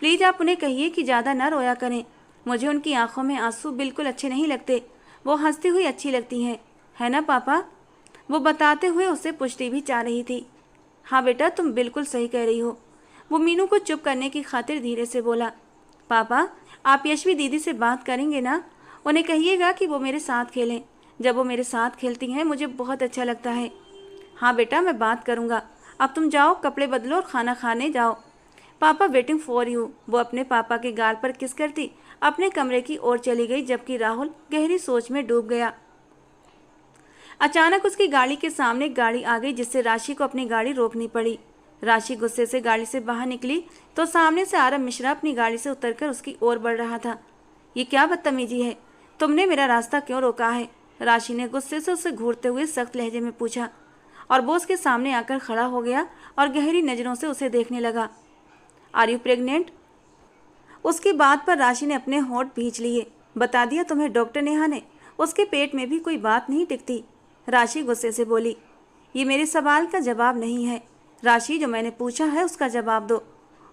प्लीज़ आप उन्हें कहिए कि ज़्यादा न रोया करें। मुझे उनकी आंखों में आंसू बिल्कुल अच्छे नहीं लगते। वो हंसती हुई अच्छी लगती हैं, है ना पापा? वो बताते हुए उससे पुष्टि भी चाह रही थी। हाँ बेटा, तुम बिल्कुल सही कह रही हो। वो मीनू को चुप करने की खातिर धीरे से बोला। पापा, आप यशवी दीदी से बात करेंगे ना? उन्हें कहिएगा कि वो मेरे साथ खेलें। जब वो मेरे साथ खेलती हैं मुझे बहुत अच्छा लगता है। हाँ बेटा, मैं बात करूँगा। अब तुम जाओ, कपड़े बदलो और खाना खाने जाओ। पापा वेटिंग फॉर यू। वो अपने पापा के गाल पर किस करती अपने कमरे की ओर चली गई, जबकि राहुल गहरी सोच में डूब गया। अचानक उसकी गाड़ी के सामने एक गाड़ी आ गई, जिससे राशि को अपनी गाड़ी रोकनी पड़ी। राशि गुस्से से गाड़ी से बाहर निकली तो सामने से आरव मिश्रा अपनी गाड़ी से उतरकर उसकी ओर बढ़ रहा था। ये क्या बदतमीजी है? तुमने मेरा रास्ता क्यों रोका है? राशि ने गुस्से से उसे घूरते हुए सख्त लहजे में पूछा, और वो उसके सामने आकर खड़ा हो गया और गहरी नज़रों से उसे देखने लगा। Are you pregnant? उसकी बात पर राशि ने अपने होंठ भींच लिए। बता दिया तुम्हें डॉक्टर नेहा ने, उसके पेट में भी कोई बात नहीं टिकती। राशि गुस्से से बोली। ये मेरे सवाल का जवाब नहीं है राशि, जो मैंने पूछा है उसका जवाब दो।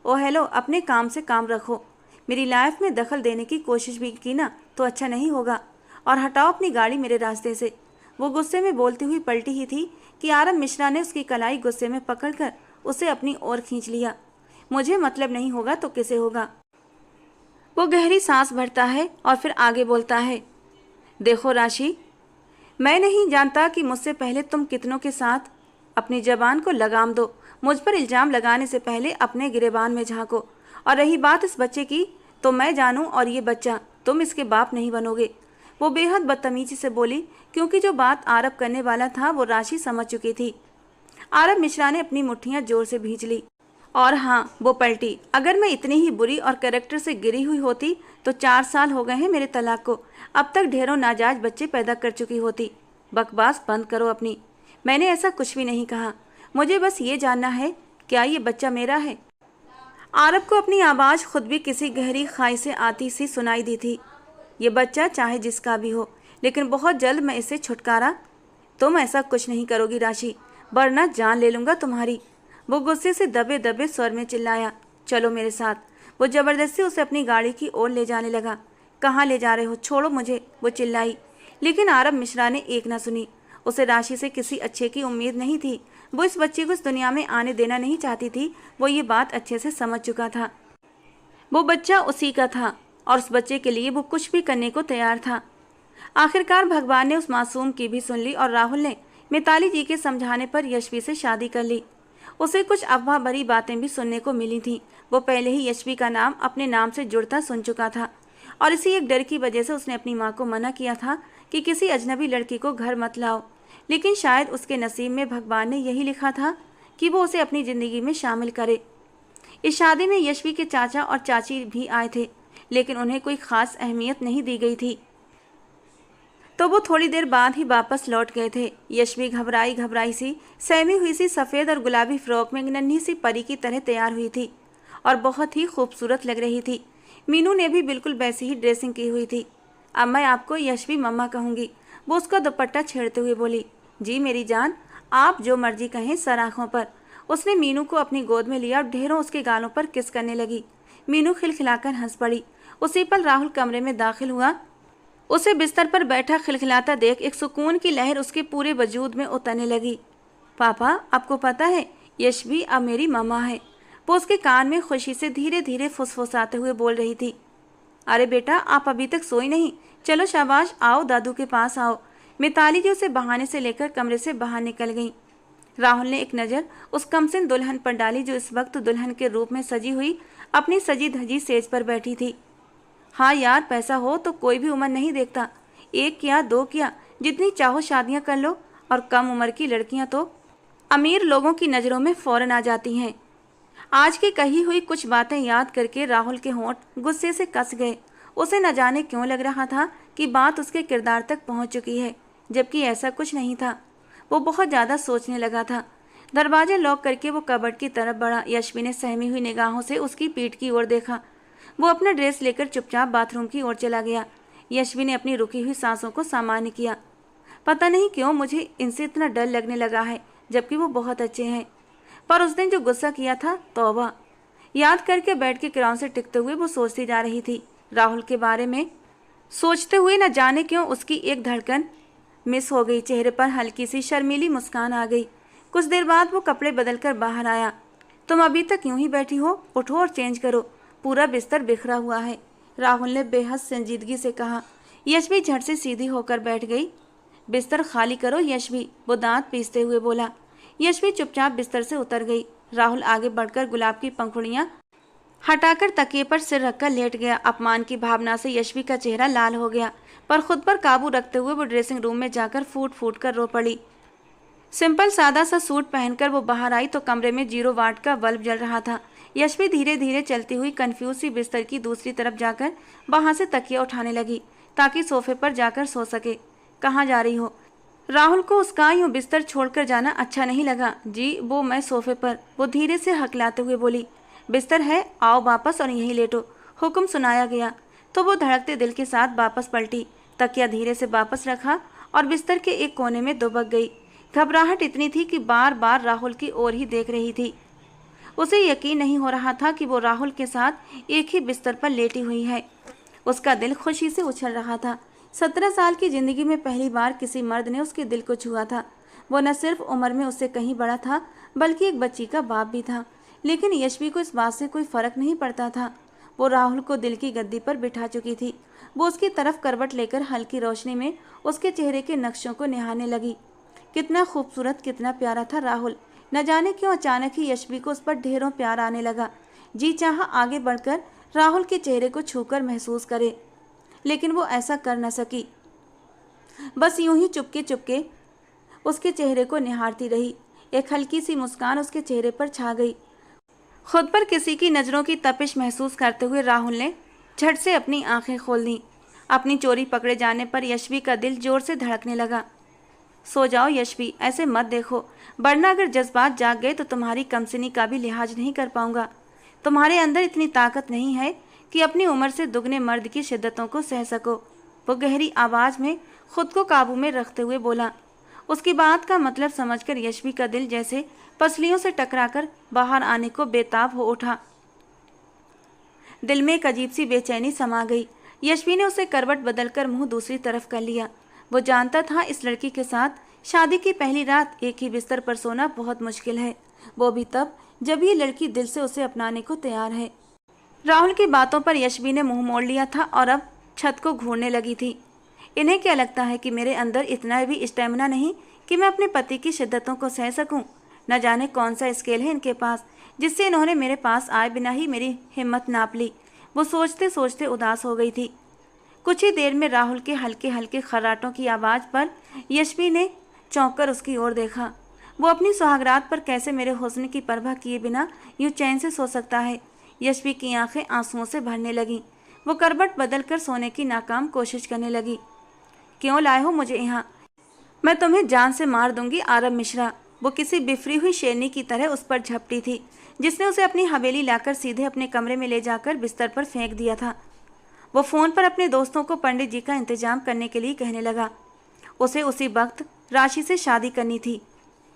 ओ हेलो, अपने काम से काम रखो। मेरी लाइफ में दखल देने की कोशिश भी की ना तो अच्छा नहीं होगा, और हटाओ अपनी गाड़ी मेरे रास्ते से। वो गुस्से में बोलती हुई पलटी ही थी कि आरव मिश्रा ने उसकी कलाई गुस्से में पकड़कर उसे अपनी ओर खींच लिया। मुझे मतलब नहीं होगा तो किसे होगा? वो गहरी सांस भरता है और फिर आगे बोलता है। देखो राशि, मैं नहीं जानता कि मुझसे पहले तुम कितनों के साथ। अपनी जबान को लगाम दो। मुझ पर इल्ज़ाम लगाने से पहले अपने गिरेबान में झांको। और रही बात इस बच्चे की, तो मैं जानूं और ये बच्चा, तुम इसके बाप नहीं बनोगे। वो बेहद बदतमीजी से बोली, क्योंकि जो बात आरव करने वाला था वो राशि समझ चुकी थी। आरव मिश्रा ने अपनी मुट्ठियां जोर से भींच ली। और हाँ, वो पलटी। अगर मैं इतनी ही बुरी और कैरेक्टर से गिरी हुई होती तो 4 साल हो गए हैं मेरे तलाक को, अब तक ढेरों नाजायज बच्चे पैदा कर चुकी होती। बकवास बंद करो अपनी। मैंने ऐसा कुछ भी नहीं कहा। मुझे बस ये जानना है, क्या ये बच्चा मेरा है? आरव को अपनी आवाज़ खुद भी किसी गहरी खाई से आती सी सुनाई दी थी। ये बच्चा चाहे जिसका भी हो, लेकिन बहुत जल्द मैं इससे छुटकारा। तुम ऐसा कुछ नहीं करोगी राशि, वरना जान ले लूँगा तुम्हारी। वो गुस्से से दबे दबे स्वर में चिल्लाया। चलो मेरे साथ। वो जबरदस्ती उसे अपनी गाड़ी की ओर ले जाने लगा। कहाँ ले जा रहे हो? छोड़ो मुझे, वो चिल्लाई। लेकिन आरव मिश्रा ने एक ना सुनी। उसे राशि से किसी अच्छे की उम्मीद नहीं थी। वो इस बच्चे को इस दुनिया में आने देना नहीं चाहती थी। वो ये बात अच्छे से समझ चुका था। वो बच्चा उसी का था और उस बच्चे के लिए वो कुछ भी करने को तैयार था। आखिरकार भगवान ने उस मासूम की भी सुन ली और राहुल ने मिताली जी के समझाने पर यशवी से शादी कर ली। उसे कुछ अफवाह भरी बातें भी सुनने को मिली थी। वो पहले ही यशवी का नाम अपने नाम से जुड़ता सुन चुका था और इसी एक डर की वजह से उसने अपनी माँ को मना किया था कि किसी अजनबी लड़की को घर मत लाओ। लेकिन शायद उसके नसीब में भगवान ने यही लिखा था कि वो उसे अपनी ज़िंदगी में शामिल करे। इस शादी में यशवी के चाचा और चाची भी आए थे, लेकिन उन्हें कोई खास अहमियत नहीं दी गई थी, तो वो थोड़ी देर बाद ही वापस लौट गए थे। यशवी घबराई घबराई सी, सहमी हुई सी सफ़ेद और गुलाबी फ्रॉक में नन्ही सी परी की तरह तैयार हुई थी और बहुत ही खूबसूरत लग रही थी। मीनू ने भी बिल्कुल वैसी ही ड्रेसिंग की हुई थी। अब मैं आपको यशवी मम्मा कहूँगी, वो उसका दुपट्टा छेड़ते हुए बोली। जी मेरी जान, आप जो मर्जी कहें, सर आँखों पर। उसने मीनू को अपनी गोद में लिया और ढेरों उसके गालों पर किस करने लगी। मीनू खिलखिलाकर हंस पड़ी। उसी पल राहुल कमरे में दाखिल हुआ। उसे बिस्तर पर बैठा खिलखिलाता देख एक सुकून की लहर उसके पूरे वजूद में उतरने लगी। पापा, आपको पता है यशवी अब मेरी मम्मा है। वो उसके कान में खुशी से धीरे धीरे फुसफुसाते हुए बोल रही थी। अरे बेटा, आप अभी तक सोई नहीं? चलो शाबाश, आओ दादू के पास आओ। मिताली जी उसे बहाने से लेकर कमरे से बाहर निकल गई। राहुल ने एक नज़र उस कमसिन दुल्हन पर डाली जो इस वक्त दुल्हन के रूप में सजी हुई अपनी सजी धजी सेज पर बैठी थी। हाँ यार, पैसा हो तो कोई भी उम्र नहीं देखता। एक क्या, दो क्या, जितनी चाहो शादियाँ कर लो। और कम उम्र की लड़कियाँ तो अमीर लोगों की नज़रों में फ़ौरन आ जाती हैं। आज की कही हुई कुछ बातें याद करके राहुल के होंठ गुस्से से कस गए। उसे न जाने क्यों लग रहा था कि बात उसके किरदार तक पहुंच चुकी है, जबकि ऐसा कुछ नहीं था। वो बहुत ज़्यादा सोचने लगा था। दरवाजा लॉक करके वो कबर्ड की तरफ बढ़ा। यशवी ने सहमी हुई निगाहों से उसकी पीठ की ओर देखा। वो अपना ड्रेस लेकर चुपचाप बाथरूम की ओर चला गया। यशवी ने अपनी रुकी हुई सांसों को सामान्य किया। पता नहीं क्यों मुझे इनसे इतना डर लगने लगा है, जबकि वो बहुत अच्छे हैं। पर उस दिन जो गुस्सा किया था, तौबा। याद करके बेड के किनारों से टिकते हुए वो सोचती जा रही थी। राहुल के बारे में सोचते हुए न जाने क्यों उसकी एक धड़कन मिस हो गई। चेहरे पर हल्की सी शर्मीली मुस्कान आ गई। कुछ देर बाद वो कपड़े बदलकर बाहर आया। तुम अभी तक यूं ही बैठी हो? उठो और चेंज करो, पूरा बिस्तर बिखरा हुआ है, राहुल ने बेहद संजीदगी से कहा। यशवी झट से सीधी होकर बैठ गई। बिस्तर खाली करो यशवी, वो दांत पीसते हुए बोला। यशवी चुपचाप बिस्तर से उतर गई। राहुल आगे बढ़कर गुलाब की पंखुड़ियाँ हटाकर तकिए पर सिर रखकर लेट गया। अपमान की भावना से यशवी का चेहरा लाल हो गया, पर खुद पर काबू रखते हुए वो ड्रेसिंग रूम में जाकर फूट फूट कर रो पड़ी। सिंपल सादा सा सूट पहनकर वो बाहर आई तो कमरे में 0 वाट का बल्ब जल रहा था। यशवी धीरे धीरे चलती हुई कंफ्यूज सी बिस्तर की दूसरी तरफ जाकर वहां से तकिया उठाने लगी ताकि सोफे पर जाकर सो सके। कहाँ जा रही हो? राहुल को उसका यूं बिस्तर छोड़कर जाना अच्छा नहीं लगा। जी वो मैं सोफे पर, वो धीरे से हकलाते हुए बोली। बिस्तर है, आओ वापस और यहीं लेटो, हुक्म सुनाया गया। तो वो धड़कते दिल के साथ वापस पलटी, तकिया धीरे से वापस रखा और बिस्तर के एक कोने में दुबक गई। घबराहट इतनी थी कि बार बार राहुल की ओर ही देख रही थी। उसे यकीन नहीं हो रहा था कि वो राहुल के साथ एक ही बिस्तर पर लेटी हुई है। उसका दिल खुशी से उछल रहा था। 17 साल की जिंदगी में पहली बार किसी मर्द ने उसके दिल को छुआ था। वो न सिर्फ उम्र में उससे कहीं बड़ा था, बल्कि एक बच्ची का बाप भी था। लेकिन यशवी को इस बात से कोई फर्क नहीं पड़ता था। वो राहुल को दिल की गद्दी पर बिठा चुकी थी। वो उसकी तरफ करवट लेकर हल्की रोशनी में उसके चेहरे के नक्शों को निहारने लगी। कितना खूबसूरत, कितना प्यारा था राहुल। न जाने क्यों अचानक ही यशवी को उस पर ढेरों प्यार आने लगा। जी चाहा आगे बढ़कर राहुल के चेहरे को छूकर महसूस करे, लेकिन वो ऐसा कर न सकी। बस यूं ही चुपके चुपके उसके चेहरे को निहारती रही। एक हल्की सी मुस्कान उसके चेहरे पर छा गई। खुद पर किसी की नज़रों की तपिश महसूस करते हुए राहुल ने झट से अपनी आंखें खोल दी। अपनी चोरी पकड़े जाने पर यशवी का दिल जोर से धड़कने लगा। सो जाओ यशवी, ऐसे मत देखो, वरना अगर जज्बात जाग गए तो तुम्हारी कमसिनी का भी लिहाज नहीं कर पाऊंगा। तुम्हारे अंदर इतनी ताकत नहीं है कि अपनी उम्र से दुगने मर्द की शिद्दतों को सह सको, वो गहरी आवाज़ में खुद को काबू में रखते हुए बोला। उसकी बात का मतलब समझकर यशवी का दिल जैसे पसलियों से टकराकर बाहर आने को बेताब हो उठा। दिल में एक अजीब सी बेचैनी समा गई। यशवी ने उसे करवट बदलकर मुंह दूसरी तरफ कर लिया। वो जानता था इस लड़की के साथ शादी की पहली रात एक ही बिस्तर पर सोना बहुत मुश्किल है, वो भी तब जब ये लड़की दिल से उसे अपनाने को तैयार है। राहुल की बातों पर यशवी ने मुंह मोड़ लिया था और अब छत को घूरने लगी थी। इन्हें क्या लगता है कि मेरे अंदर इतना भी स्टेमिना नहीं कि मैं अपने पति की शिद्दतों को सह सकूं? न जाने कौन सा स्केल है इनके पास जिससे इन्होंने मेरे पास आए बिना ही मेरी हिम्मत नाप ली। वो सोचते सोचते उदास हो गई थी। कुछ ही देर में राहुल के हल्के हल्के खर्राटों की आवाज़ पर यशवी ने चौंक कर उसकी ओर देखा। वो अपनी सुहागरात पर कैसे मेरे हुस्न की परवाह किए बिना यूं चैन से सो सकता है? यशवी की आंखें आंसुओं से भरने लगीं। वो करवट बदल कर सोने की नाकाम कोशिश करने लगी। क्यों लाए हो मुझे यहाँ? मैं तुम्हें जान से मार दूंगी आरब मिश्रा। वो किसी बिफरी हुई शेरनी की तरह उस पर झपटी थी, जिसने उसे अपनी हवेली लाकर सीधे अपने कमरे में ले जाकर बिस्तर पर फेंक दिया था। वो फ़ोन पर अपने दोस्तों को पंडित जी का इंतजाम करने के लिए कहने लगा। उसे उसी वक्त राशि से शादी करनी थी।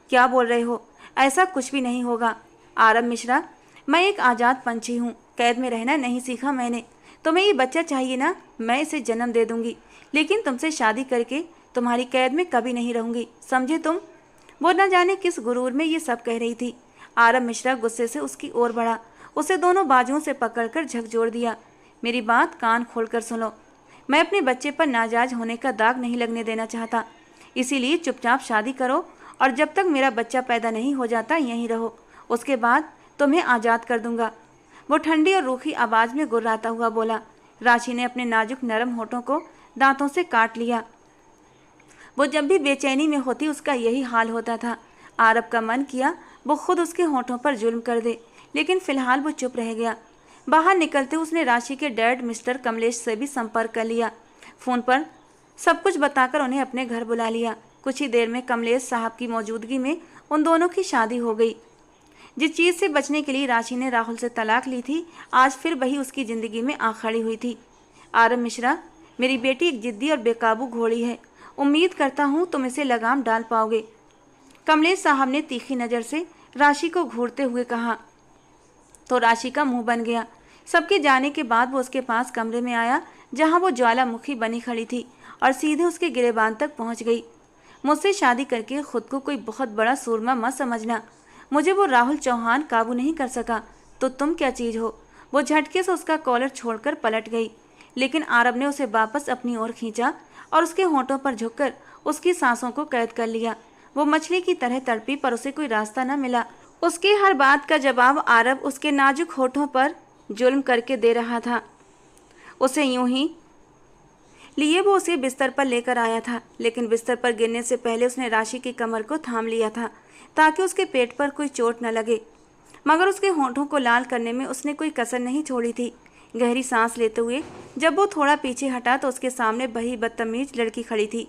क्या बोल रहे हो? ऐसा कुछ भी नहीं होगा आरब मिश्रा। मैं एक आज़ाद पंछी हूँ, कैद में रहना नहीं सीखा मैंने। तुम्हें ये बच्चा चाहिए ना, मैं इसे जन्म दे दूंगी, लेकिन तुमसे शादी करके तुम्हारी कैद में कभी नहीं रहूंगी, समझे तुम? वो न जाने किस गुरूर में ये सब कह रही थी। आरब मिश्रा गुस्से से उसकी ओर बढ़ा, उसे दोनों बाजुओं से पकड़कर झकझोर दिया। मेरी बात कान खोलकर सुनो। मैं अपने बच्चे पर नाजायज होने का दाग नहीं लगने देना चाहता, इसीलिए चुपचाप शादी करो और जब तक मेरा बच्चा पैदा नहीं हो जाता यहीं रहो। उसके बाद तुम्हें आज़ाद कर दूंगा। वो ठंडी और रूखी आवाज़ में गुर्राता हुआ बोला। राशि ने अपने नाजुक नरम होठों को दांतों से काट लिया। वो जब भी बेचैनी में होती उसका यही हाल होता था। आरब का मन किया वो खुद उसके होठों पर जुल्म कर दे, लेकिन फिलहाल वो चुप रह गया। बाहर निकलते उसने राशि के डैड मिस्टर कमलेश से भी संपर्क कर लिया। फ़ोन पर सब कुछ बताकर उन्हें अपने घर बुला लिया। कुछ ही देर में कमलेश साहब की मौजूदगी में उन दोनों की शादी हो गई। जिस चीज़ से बचने के लिए राशि ने राहुल से तलाक ली थी, आज फिर वही उसकी ज़िंदगी में आ खड़ी हुई थी। आरब मिश्रा, मेरी बेटी एक जिद्दी और बेकाबू घोड़ी है। उम्मीद करता हूँ तुम इसे लगाम डाल पाओगे। कमलेश साहब ने तीखी नज़र से राशि को घूरते हुए कहा। तो राशि का मुंह बन गया। सबके जाने के बाद वो उसके पास कमरे में आया जहाँ वो ज्वालामुखी बनी खड़ी थी और सीधे उसके गिरेबान तक पहुँच गई। मुझसे शादी करके खुद को कोई बहुत बड़ा सूरमा मत समझना। मुझे वो राहुल चौहान काबू नहीं कर सका, तो तुम क्या चीज़ हो? वो झटके से उसका कॉलर छोड़कर पलट गई, लेकिन आरब ने उसे वापस अपनी ओर खींचा और उसके होंठों पर झुककर उसकी सांसों को कैद कर लिया। वो मछली की तरह तड़पी पर उसे कोई रास्ता न मिला। उसके हर बात का जवाब आरब उसके नाजुक होठों पर जुल्म करके दे रहा था। उसे यूं ही लिए वो उसे बिस्तर पर लेकर आया था, लेकिन बिस्तर पर गिरने से पहले उसने राशि की कमर को थाम लिया था ताकि उसके पेट पर कोई चोट न लगे। मगर उसके होंठों को लाल करने में उसने कोई कसर नहीं छोड़ी थी। गहरी सांस लेते हुए जब वो थोड़ा पीछे हटा तो उसके सामने वही बदतमीज लड़की खड़ी थी।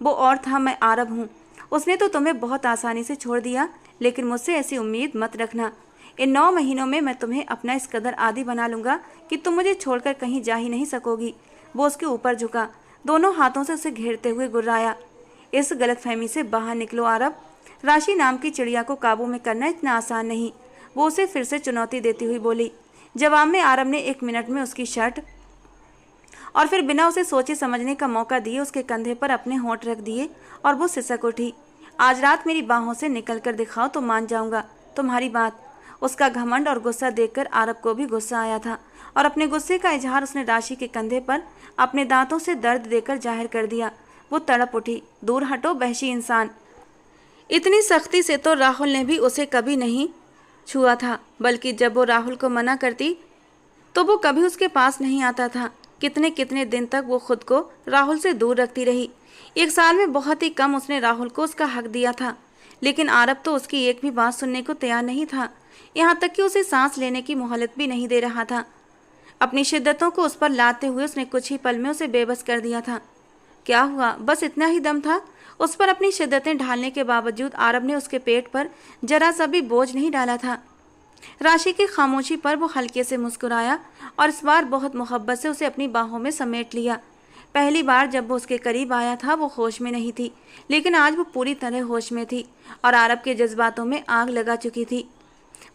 वो और था, मैं आरब हूँ। उसने तो तुम्हें बहुत आसानी से छोड़ दिया, लेकिन मुझसे ऐसी उम्मीद मत रखना। इन 9 महीनों में मैं तुम्हें अपना इस कदर आदी बना लूँगा कि तुम मुझे छोड़कर कहीं जा ही नहीं सकोगी। वो उसके ऊपर झुका, दोनों हाथों से उसे घेरते हुए गुर्राया। इस गलतफहमी से बाहर निकलो आरब। राशि नाम की चिड़िया को काबू में करना इतना आसान नहीं, वो उसे फिर से चुनौती देती हुई बोली। जवाब में आरब ने 1 मिनट में उसकी शर्ट और फिर बिना उसे सोचे समझने का मौका दिए उसके कंधे पर अपने होंठ रख दिए और वो सिसक उठी। आज रात मेरी बाहों से निकल कर दिखाओ तो मान जाऊंगा तुम्हारी बात। उसका घमंड और गुस्सा देखकर आरब को भी गुस्सा आया था और अपने गुस्से का इजहार उसने राशि के कंधे पर अपने दांतों से दर्द देकर जाहिर कर दिया। वो तड़प उठी, दूर हटो वहशी इंसान। इतनी सख्ती से तो राहुल ने भी उसे कभी नहीं छुआ था, बल्कि जब वो राहुल को मना करती तो वो कभी उसके पास नहीं आता था। कितने कितने दिन तक वो खुद को राहुल से दूर रखती रही। 1 साल में बहुत ही कम उसने राहुल को उसका हक दिया था, लेकिन आरब तो उसकी एक भी बात सुनने को तैयार नहीं था। यहाँ तक कि उसे सांस लेने की मोहलत भी नहीं दे रहा था। अपनी शिद्दतों को उस पर लाते हुए उसने कुछ ही पल में उसे बेबस कर दिया था। क्या हुआ? बस इतना ही दम था? उस पर अपनी शिद्दतें ढालने के बावजूद आरब ने उसके पेट पर जरा सा भी बोझ नहीं डाला था। राशि की खामोशी पर वो हल्के से मुस्कुराया और इस बार बहुत मोहब्बत से उसे अपनी बाहों में समेट लिया। पहली बार जब वो उसके करीब आया था वो होश में नहीं थी, लेकिन आज वो पूरी तरह होश में थी और आरब के जज्बातों में आग लगा चुकी थी।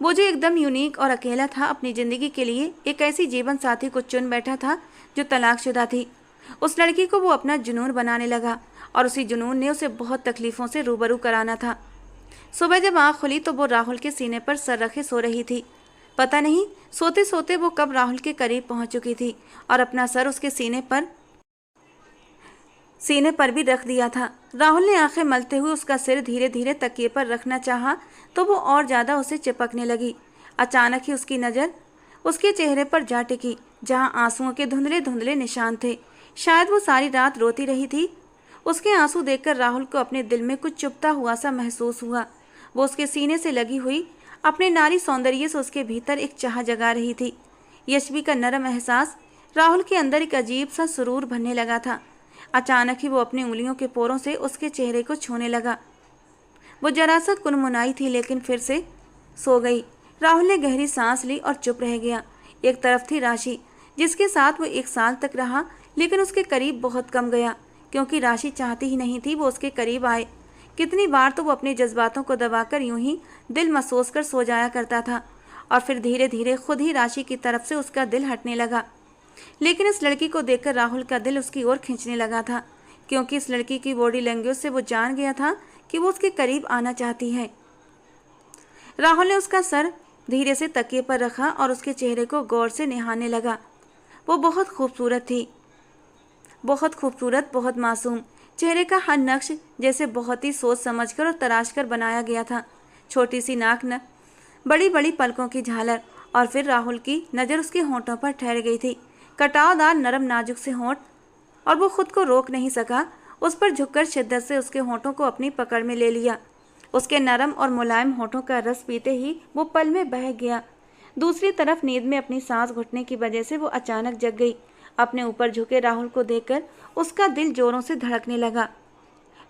वो जो एकदम यूनिक और अकेला था, अपनी ज़िंदगी के लिए एक ऐसी जीवन साथी को चुन बैठा था जो तलाकशुदा थी। उस लड़की को वो अपना जुनून बनाने लगा और उसी जुनून ने उसे बहुत तकलीफ़ों से रूबरू कराना था। सुबह जब आँख खुली तो वो राहुल के सीने पर सर रखे सो रही थी। पता नहीं सोते सोते वो कब राहुल के करीब पहुंच चुकी थी और अपना सर उसके सीने पर भी रख दिया था। राहुल ने आंखें मलते हुए उसका सिर धीरे धीरे तकिए पर रखना चाहा तो वो और ज़्यादा उसे चिपकने लगी। अचानक ही उसकी नज़र उसके चेहरे पर जा टिकी, जहां आंसुओं के धुंधले धुंधले निशान थे। शायद वो सारी रात रोती रही थी। उसके आंसू देखकर राहुल को अपने दिल में कुछ चुभता हुआ सा महसूस हुआ। वो उसके सीने से लगी हुई अपने नारी सौंदर्य से उसके भीतर एक चाह जगा रही थी। यशवी का नरम एहसास राहुल के अंदर एक अजीब सा सुरूर भरने लगा था। अचानक ही वो अपनी उंगलियों के पोरों से उसके चेहरे को छूने लगा। वो जरा सा कुनमुनाई थी लेकिन फिर से सो गई। राहुल ने गहरी सांस ली और चुप रह गया। एक तरफ थी राशि, जिसके साथ वो 1 साल तक रहा, लेकिन उसके करीब बहुत कम गया, क्योंकि राशि चाहती ही नहीं थी वो उसके करीब आए। कितनी बार तो वो अपने जज्बातों को दबाकर यूं ही दिल मसोस कर सो जाया करता था और फिर धीरे धीरे खुद ही राशि की तरफ से उसका दिल हटने लगा। लेकिन इस लड़की को देखकर राहुल का दिल उसकी ओर खींचने लगा था, क्योंकि इस लड़की की बॉडी लैंग्वेज से वो जान गया था कि वो उसके करीब आना चाहती है। राहुल ने उसका सर धीरे से तकिए पर रखा और उसके चेहरे को गौर से निहारने लगा। वो बहुत खूबसूरत थी, बहुत खूबसूरत, बहुत मासूम। चेहरे का हर नक्श जैसे बहुत ही सोच समझकर और तराश कर बनाया गया था। छोटी सी नाक न बड़ी बड़ी पलकों की झालर। और फिर राहुल की नज़र उसके होंठों पर ठहर गई थी। कटावदार नरम नाजुक से होंठ, और वो खुद को रोक नहीं सका। उस पर झुककर शिद्दत से उसके होंठों को अपनी पकड़ में ले लिया। उसके नरम और मुलायम होंठों का रस पीते ही वो पल में बह गया। दूसरी तरफ नींद में अपनी सांस घुटने की वजह से वो अचानक जग गई। अपने ऊपर झुके राहुल को देखकर उसका दिल जोरों से धड़कने लगा।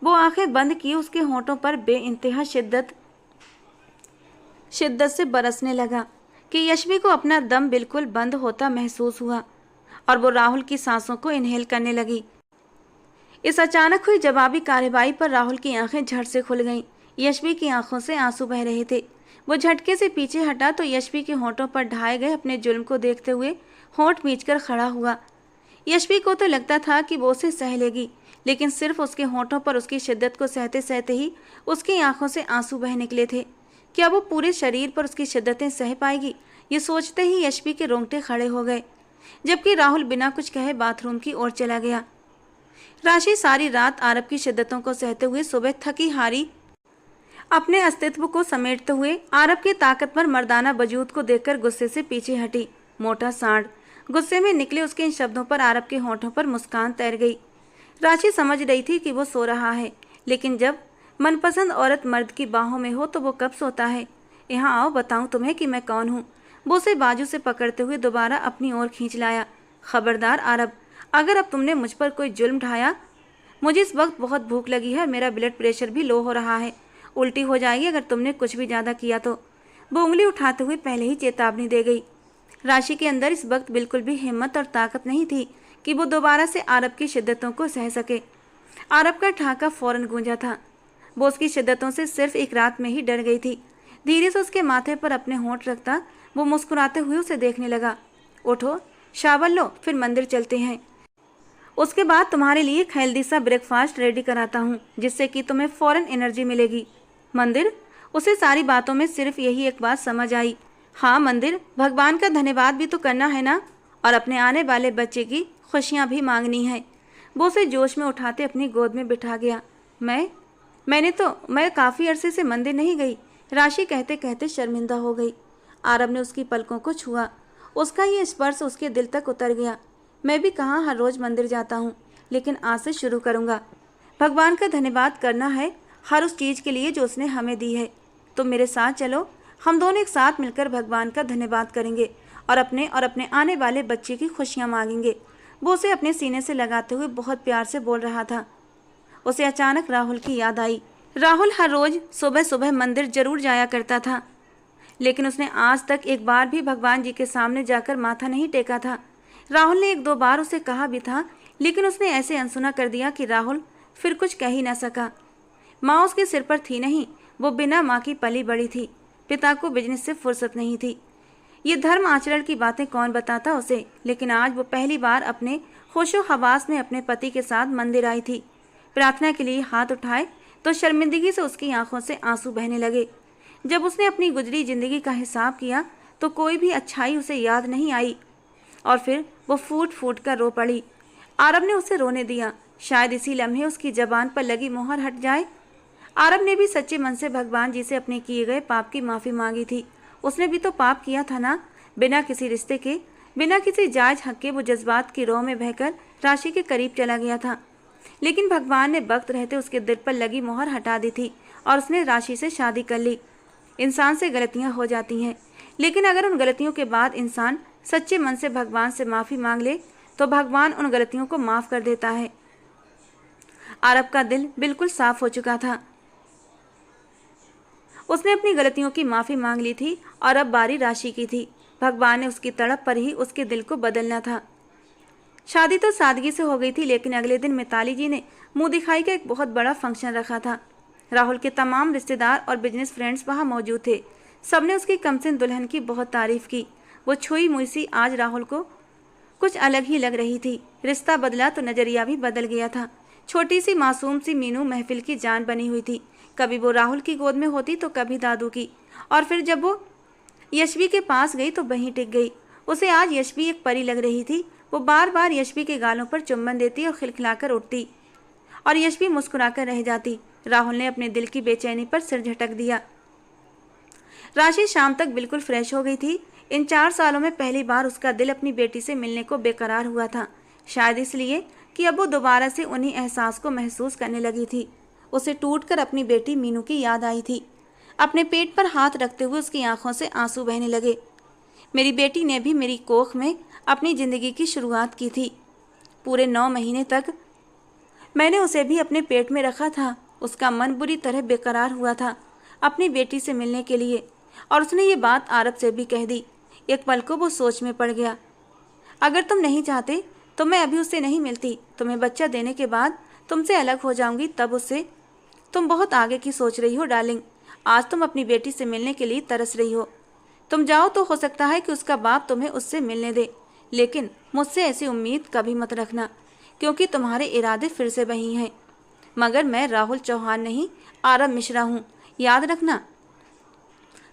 वो आंखें बंद की उसके होंठों पर बेइंतहा शिद्दत से बरसने लगा कि यशवी को अपना दम बिल्कुल बंद होता महसूस हुआ और वो राहुल की सांसों को इनहेल करने लगी। इस अचानक हुई जवाबी कार्रवाई पर राहुल की आंखें झट से खुल गईं। यशवी की आंखों से आंसू बह रहे थे। वो झटके से पीछे हटा तो यशवी के होंठों पर ढाए गए अपने जुल्म को देखते हुए होंठ मींचकर खड़ा हुआ। यशवी को तो लगता था कि वो उसे सह लेगी, लेकिन सिर्फ उसके होंठों पर उसकी शिद्दत को सहते सहते ही उसकी आंखों से आंसू बह निकले थे। क्या वो पूरे शरीर पर उसकी शिद्दतें सह पाएगी? ये सोचते ही यशवी के रोंगटे खड़े हो गए, जबकि राहुल बिना कुछ कहे बाथरूम की ओर चला गया। राशि सारी रात आरब की शिद्दतों को सहते हुए सुबह थकी हारी अपने अस्तित्व को समेटते हुए आरब के ताकतवर मर्दाना वजूद को देखकर गुस्से से पीछे हटी। मोटा सांड। गुस्से में निकले उसके इन शब्दों पर आरब के होंठों पर मुस्कान तैर गई। राशि समझ रही थी कि वो सो रहा है, लेकिन जब मनपसंद औरत मर्द की बाहों में हो तो वो कब सोता है। यहाँ आओ, बताऊं तुम्हें कि मैं कौन हूँ। वो उसे बाजू से पकड़ते हुए दोबारा अपनी ओर खींच लाया। खबरदार आरब, अगर अब तुमने मुझ पर कोई जुल्म ढाया। मुझे इस वक्त बहुत भूख लगी है और मेरा ब्लड प्रेशर भी लो हो रहा है। उल्टी हो जाएगी अगर तुमने कुछ भी ज़्यादा किया तो। वो उंगली उठाते हुए पहले ही चेतावनी दे गई। राशि के अंदर इस वक्त बिल्कुल भी हिम्मत और ताकत नहीं थी कि वो दोबारा से आरब की शिद्दतों को सह सके। आरब का ठहाका फौरन गूंजा था। वो उसकी शिद्दतों से सिर्फ एक रात में ही डर गई थी। धीरे से उसके माथे पर अपने होंठ रखता वो मुस्कुराते हुए उसे देखने लगा। उठो, शावर लो, फिर मंदिर चलते हैं। उसके बाद तुम्हारे लिए हेल्दी सा ब्रेकफास्ट रेडी कराता हूँ, जिससे कि तुम्हें फौरन एनर्जी मिलेगी। मंदिर? उसे सारी बातों में सिर्फ यही एक बात समझ आई। हाँ, मंदिर। भगवान का धन्यवाद भी तो करना है ना, और अपने आने वाले बच्चे की खुशियाँ भी मांगनी है। वो उसे जोश में उठाते अपनी गोद में बिठा गया। मैं काफ़ी अरसे से मंदिर नहीं गई। राशि कहते कहते शर्मिंदा हो गई। आरब ने उसकी पलकों को छुआ। उसका ये स्पर्श उसके दिल तक उतर गया। मैं भी कहाँ हर रोज़ मंदिर जाता हूँ, लेकिन आज से शुरू करूँगा। भगवान का धन्यवाद करना है हर उस चीज़ के लिए जो उसने हमें दी है। तुम मेरे साथ चलो, हम दोनों एक साथ मिलकर भगवान का धन्यवाद करेंगे और अपने आने वाले बच्चे की खुशियाँ मांगेंगे। वो उसे अपने सीने से लगाते हुए बहुत प्यार से बोल रहा था। उसे अचानक राहुल की याद आई। राहुल हर रोज़ सुबह सुबह मंदिर जरूर जाया करता था, लेकिन उसने आज तक एक बार भी भगवान जी के सामने जाकर माथा नहीं टेका था। राहुल ने 1-2 बार उसे कहा भी था, लेकिन उसने ऐसे अनसुना कर दिया कि राहुल फिर कुछ कह ही न सका। माँ उसके सिर पर थी नहीं, वो बिना माँ की पली बड़ी थी। पिता को बिजनेस से फुर्सत नहीं थी। ये धर्म आचरण की बातें कौन बताता उसे, लेकिन आज वो पहली बार अपने होशो हवास में अपने पति के साथ मंदिर आई थी। प्रार्थना के लिए हाथ उठाए तो शर्मिंदगी से उसकी आंखों से आंसू बहने लगे। जब उसने अपनी गुजरी जिंदगी का हिसाब किया तो कोई भी अच्छाई उसे याद नहीं आई और फिर वो फूट फूट कर रो पड़ी। आरब ने उसे रोने दिया, शायद इसी लम्हे उसकी जबान पर लगी मोहर हट जाए। आरब ने भी सच्चे मन से भगवान जी से अपने किए गए पाप की माफ़ी मांगी थी। उसने भी तो पाप किया था ना, बिना किसी रिश्ते के, बिना किसी जायज हक के वो जज्बात की रोह में बहकर राशि के करीब चला गया था। लेकिन भगवान ने वक्त रहते उसके दिल पर लगी मोहर हटा दी थी और उसने राशि से शादी कर ली। इंसान से गलतियां हो जाती हैं, लेकिन अगर उन गलतियों के बाद इंसान सच्चे मन से भगवान से माफ़ी मांग ले तो भगवान उन गलतियों को माफ़ कर देता है। आरब का दिल बिल्कुल साफ हो चुका था। उसने अपनी गलतियों की माफ़ी मांग ली थी और अब बारी राशि की थी। भगवान ने उसकी तड़प पर ही उसके दिल को बदलना था। शादी तो सादगी से हो गई थी, लेकिन अगले दिन मिताली जी ने मुंह दिखाई का एक बहुत बड़ा फंक्शन रखा था। राहुल के तमाम रिश्तेदार और बिजनेस फ्रेंड्स वहां मौजूद थे। सबने उसकी कमसिन दुल्हन की बहुत तारीफ की। वो छुई मुई सी आज राहुल को कुछ अलग ही लग रही थी। रिश्ता बदला तो नजरिया भी बदल गया था। छोटी सी मासूम सी मीनू महफिल की जान बनी हुई थी। कभी वो राहुल की गोद में होती तो कभी दादू की, और फिर जब वो यशवी के पास गई तो वहीं टिक गई। उसे आज यशवी एक परी लग रही थी। वो बार बार यशवी के गालों पर चुम्बन देती और खिलखिलाकर उठती और यशवी मुस्कुराकर रह जाती। राहुल ने अपने दिल की बेचैनी पर सिर झटक दिया। राशि शाम तक बिल्कुल फ्रेश हो गई थी। इन 4 सालों में पहली बार उसका दिल अपनी बेटी से मिलने को बेकरार हुआ था, शायद इसलिए कि अब वो दोबारा से उन्हीं एहसास को महसूस करने लगी थी। उसे टूटकर अपनी बेटी मीनू की याद आई थी। अपने पेट पर हाथ रखते हुए उसकी आंखों से आंसू बहने लगे। मेरी बेटी ने भी मेरी कोख में अपनी ज़िंदगी की शुरुआत की थी। पूरे 9 महीने तक मैंने उसे भी अपने पेट में रखा था। उसका मन बुरी तरह बेकरार हुआ था अपनी बेटी से मिलने के लिए, और उसने ये बात आरब से भी कह दी। एक पल को वो सोच में पड़ गया। अगर तुम नहीं चाहते तो मैं अभी उससे नहीं मिलती। तुम्हें बच्चा देने के बाद तुमसे अलग हो जाऊंगी, तब उससे। तुम बहुत आगे की सोच रही हो डार्लिंग। आज तुम अपनी बेटी से मिलने के लिए तरस रही हो। तुम जाओ तो हो सकता है कि उसका बाप तुम्हें उससे मिलने दे, लेकिन मुझसे ऐसी उम्मीद कभी मत रखना, क्योंकि तुम्हारे इरादे फिर से वही हैं। मगर मैं राहुल चौहान नहीं, आरब मिश्रा हूँ, याद रखना।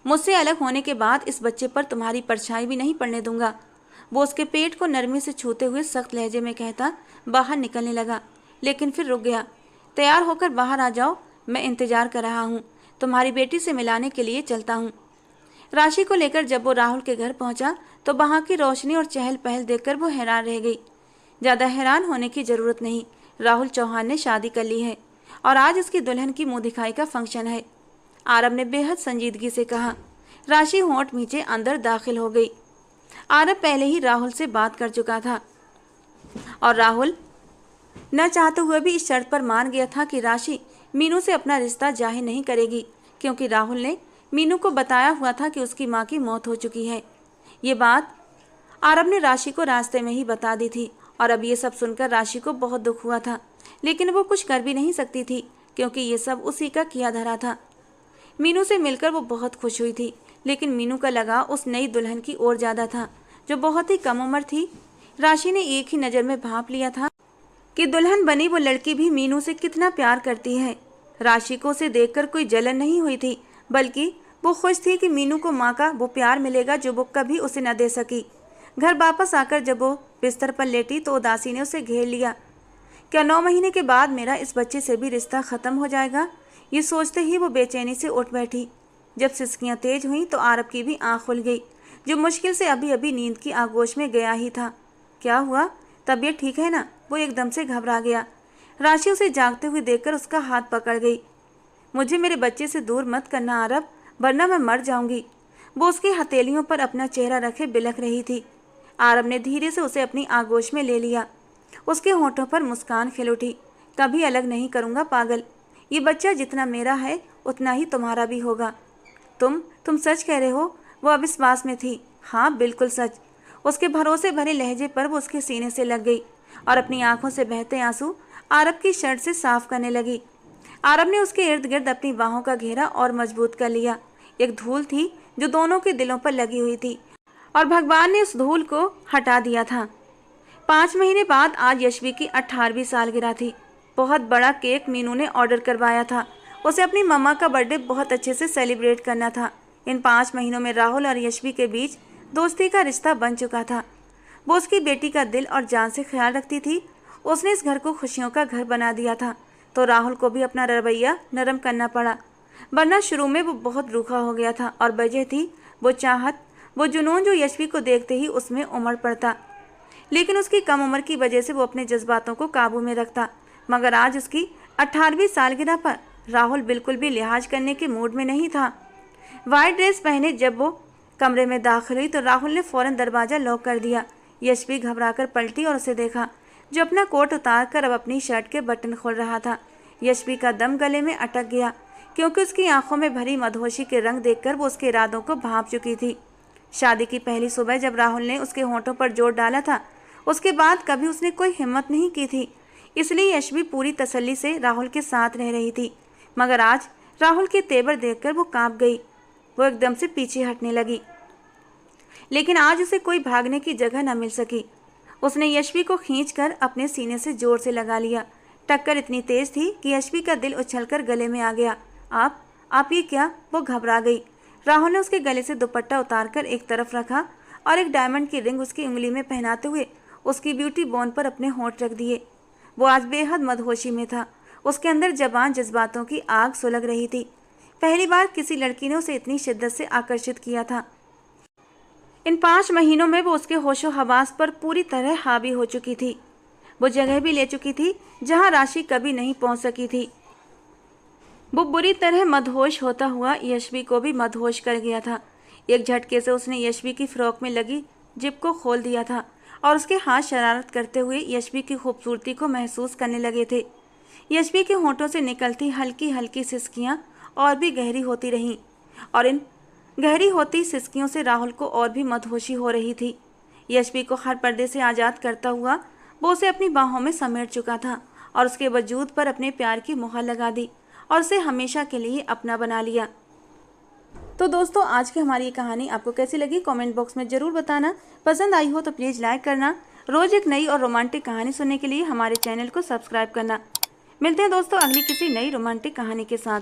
मुझसे अलग होने के बाद इस बच्चे पर तुम्हारी परछाई भी नहीं पड़ने दूंगा। वो उसके पेट को नरमी से छूते हुए सख्त लहजे में कहता बाहर निकलने लगा, लेकिन फिर रुक गया। तैयार होकर बाहर आ जाओ, मैं इंतजार कर रहा हूँ। तुम्हारी बेटी से मिलाने के लिए चलता हूँ। राशि को लेकर जब वो राहुल के घर पहुंचा तो वहां की रोशनी और चहल पहल देखकर वो हैरान रह गई। ज़्यादा हैरान होने की ज़रूरत नहीं। राहुल चौहान ने शादी कर ली है और आज उसकी दुल्हन की मुंह दिखाई का फंक्शन है। आरब ने बेहद संजीदगी से कहा। राशि होंठ नीचे अंदर दाखिल हो गई। आरब पहले ही राहुल से बात कर चुका था और राहुल न चाहते हुए भी इस शर्त पर मान गया था कि राशि मीनू से अपना रिश्ता जाहिर नहीं करेगी, क्योंकि राहुल ने मीनू को बताया हुआ था कि उसकी माँ की मौत हो चुकी है। ये बात आरब ने राशि को रास्ते में ही बता दी थी और अब ये सब सुनकर राशि को बहुत दुख हुआ था, लेकिन वो कुछ कर भी नहीं सकती थी, क्योंकि ये सब उसी का किया धरा था। मीनू से मिलकर वो बहुत खुश हुई थी, लेकिन मीनू का लगाव उस नई दुल्हन की ओर ज़्यादा था, जो बहुत ही कम उम्र थी। राशि ने एक ही नज़र में भांप लिया था कि दुल्हन बनी वो लड़की भी मीनू से कितना प्यार करती है। राशि को उसे देखकर कोई जलन नहीं हुई थी, बल्कि वो खुश थी कि मीनू को माँ का वो प्यार मिलेगा जो वो कभी उसे न दे सकी। घर वापस आकर जब वो बिस्तर पर लेटी तो उदासी ने उसे घेर लिया। क्या 9 महीने के बाद मेरा इस बच्चे से भी रिश्ता ख़त्म हो जाएगा? ये सोचते ही वो बेचैनी से उठ बैठी। जब सिसकियाँ तेज हुईं तो आरब की भी आँख खुल गई, जो मुश्किल से अभी अभी नींद की आगोश में गया ही था। क्या हुआ? तबीयत ठीक है ना? वो एकदम से घबरा गया। राशि उसे जागते हुए देखकर उसका हाथ पकड़ गई। मुझे मेरे बच्चे से दूर मत करना आरब, वरना मैं मर जाऊंगी। वो उसकी हथेलियों पर अपना चेहरा रखे बिलख रही थी। आरब ने धीरे से उसे अपनी आगोश में ले लिया। उसके होठों पर मुस्कान खिल उठी। कभी अलग नहीं करूंगा पागल। ये बच्चा जितना मेरा है उतना ही तुम्हारा भी होगा। तुम सच कह रहे हो? वो अविश्वास में थी। हाँ बिल्कुल सच। उसके भरोसे भरे लहजे पर वो उसके सीने से लग गई और अपनी आंखों से बहते आंसू आरब की शर्ट से साफ करने लगी। आरब ने उसके इर्द गिर्द अपनी बाहों का घेरा और मजबूत कर लिया। एक धूल थी जो दोनों के दिलों पर लगी हुई थी और भगवान ने उस धूल को हटा दिया था। 5 महीने बाद आज यशवी की 18वीं सालगिरह थी। बहुत बड़ा केक मीनू ने ऑर्डर करवाया था। उसे अपनी मम्मा का बर्थडे बहुत अच्छे से सेलिब्रेट करना था। इन 5 महीनों में राहुल और यशवी के बीच दोस्ती का रिश्ता बन चुका था। वो उसकी बेटी का दिल और जान से ख्याल रखती थी। उसने इस घर को खुशियों का घर बना दिया था, तो राहुल को भी अपना रवैया नरम करना पड़ा, वरना शुरू में वो बहुत रूखा हो गया था और वजह थी वो चाहत, वो जुनून जो यशवी को देखते ही उसमें उमड़ पड़ता। लेकिन उसकी कम उम्र की वजह से वो अपने जज्बातों को काबू में रखता। मगर आज उसकी 18वीं सालगिरह पर राहुल बिल्कुल भी लिहाज करने के मूड में नहीं था। वाइट ड्रेस पहने जब वो कमरे में दाखिल हुई तो राहुल ने फौरन दरवाज़ा लॉक कर दिया। यशवी घबराकर पलटी और उसे देखा, जो अपना कोट उतार कर अब अपनी शर्ट के बटन खोल रहा था। यशवी का दम गले में अटक गया, क्योंकि उसकी आंखों में भरी मदहोशी के रंग देखकर वो उसके इरादों को भांप चुकी थी। शादी की पहली सुबह जब राहुल ने उसके होंठों पर जोर डाला था, उसके बाद कभी उसने कोई हिम्मत नहीं की थी। इसलिए यशवी पूरी तसल्ली से राहुल के साथ रह रही थी। मगर आज राहुल के तेवर देखकर वो कांप गई। वो एकदम से पीछे हटने लगी, लेकिन आज उसे कोई भागने की जगह न मिल सकी। उसने यशवी को खींचकर अपने सीने से जोर से लगा लिया। टक्कर इतनी तेज थी कि यशवी का दिल उछलकर गले में आ गया। आप ये क्या? वो घबरा गई। राहुल ने उसके गले से दुपट्टा उतारकर एक तरफ रखा और एक डायमंड की रिंग उसकी उंगली में पहनाते हुए उसकी ब्यूटी बोन पर अपने होंठ रख दिए। वो आज बेहद मदहोशी में था। उसके अंदर जबान जज्बातों की आग सुलग रही थी। पहली बार किसी लड़की ने उसे इतनी शिद्दत से आकर्षित किया था। इन 5 महीनों में वो उसके होशो हवास पर पूरी तरह हावी हो चुकी थी। वो जगह भी ले चुकी थी जहां राशि कभी नहीं पहुंच सकी थी। वो बुरी तरह मदहोश होता हुआ यशवी को भी मदहोश कर गया था। एक झटके से उसने यशवी की फ्रॉक में लगी जिप को खोल दिया था और उसके हाथ शरारत करते हुए यशवी की खूबसूरती को महसूस करने लगे थे। यशवी के होंठों से निकलती हल्की हल्की सिसकियां और भी गहरी होती रहीं और इन गहरी होती सिसकियों से राहुल को और भी मदहोशी हो रही थी। यशवी को हर पर्दे से आज़ाद करता हुआ वो उसे अपनी बाहों में समेट चुका था और उसके वजूद पर अपने प्यार की मुहर लगा दी और उसे हमेशा के लिए अपना बना लिया। तो दोस्तों, आज की हमारी ये कहानी आपको कैसी लगी कमेंट बॉक्स में ज़रूर बताना। पसंद आई हो तो प्लीज़ लाइक करना। रोज़ एक नई और रोमांटिक कहानी सुनने के लिए हमारे चैनल को सब्सक्राइब करना। मिलते हैं दोस्तों अगली किसी नई रोमांटिक कहानी के साथ।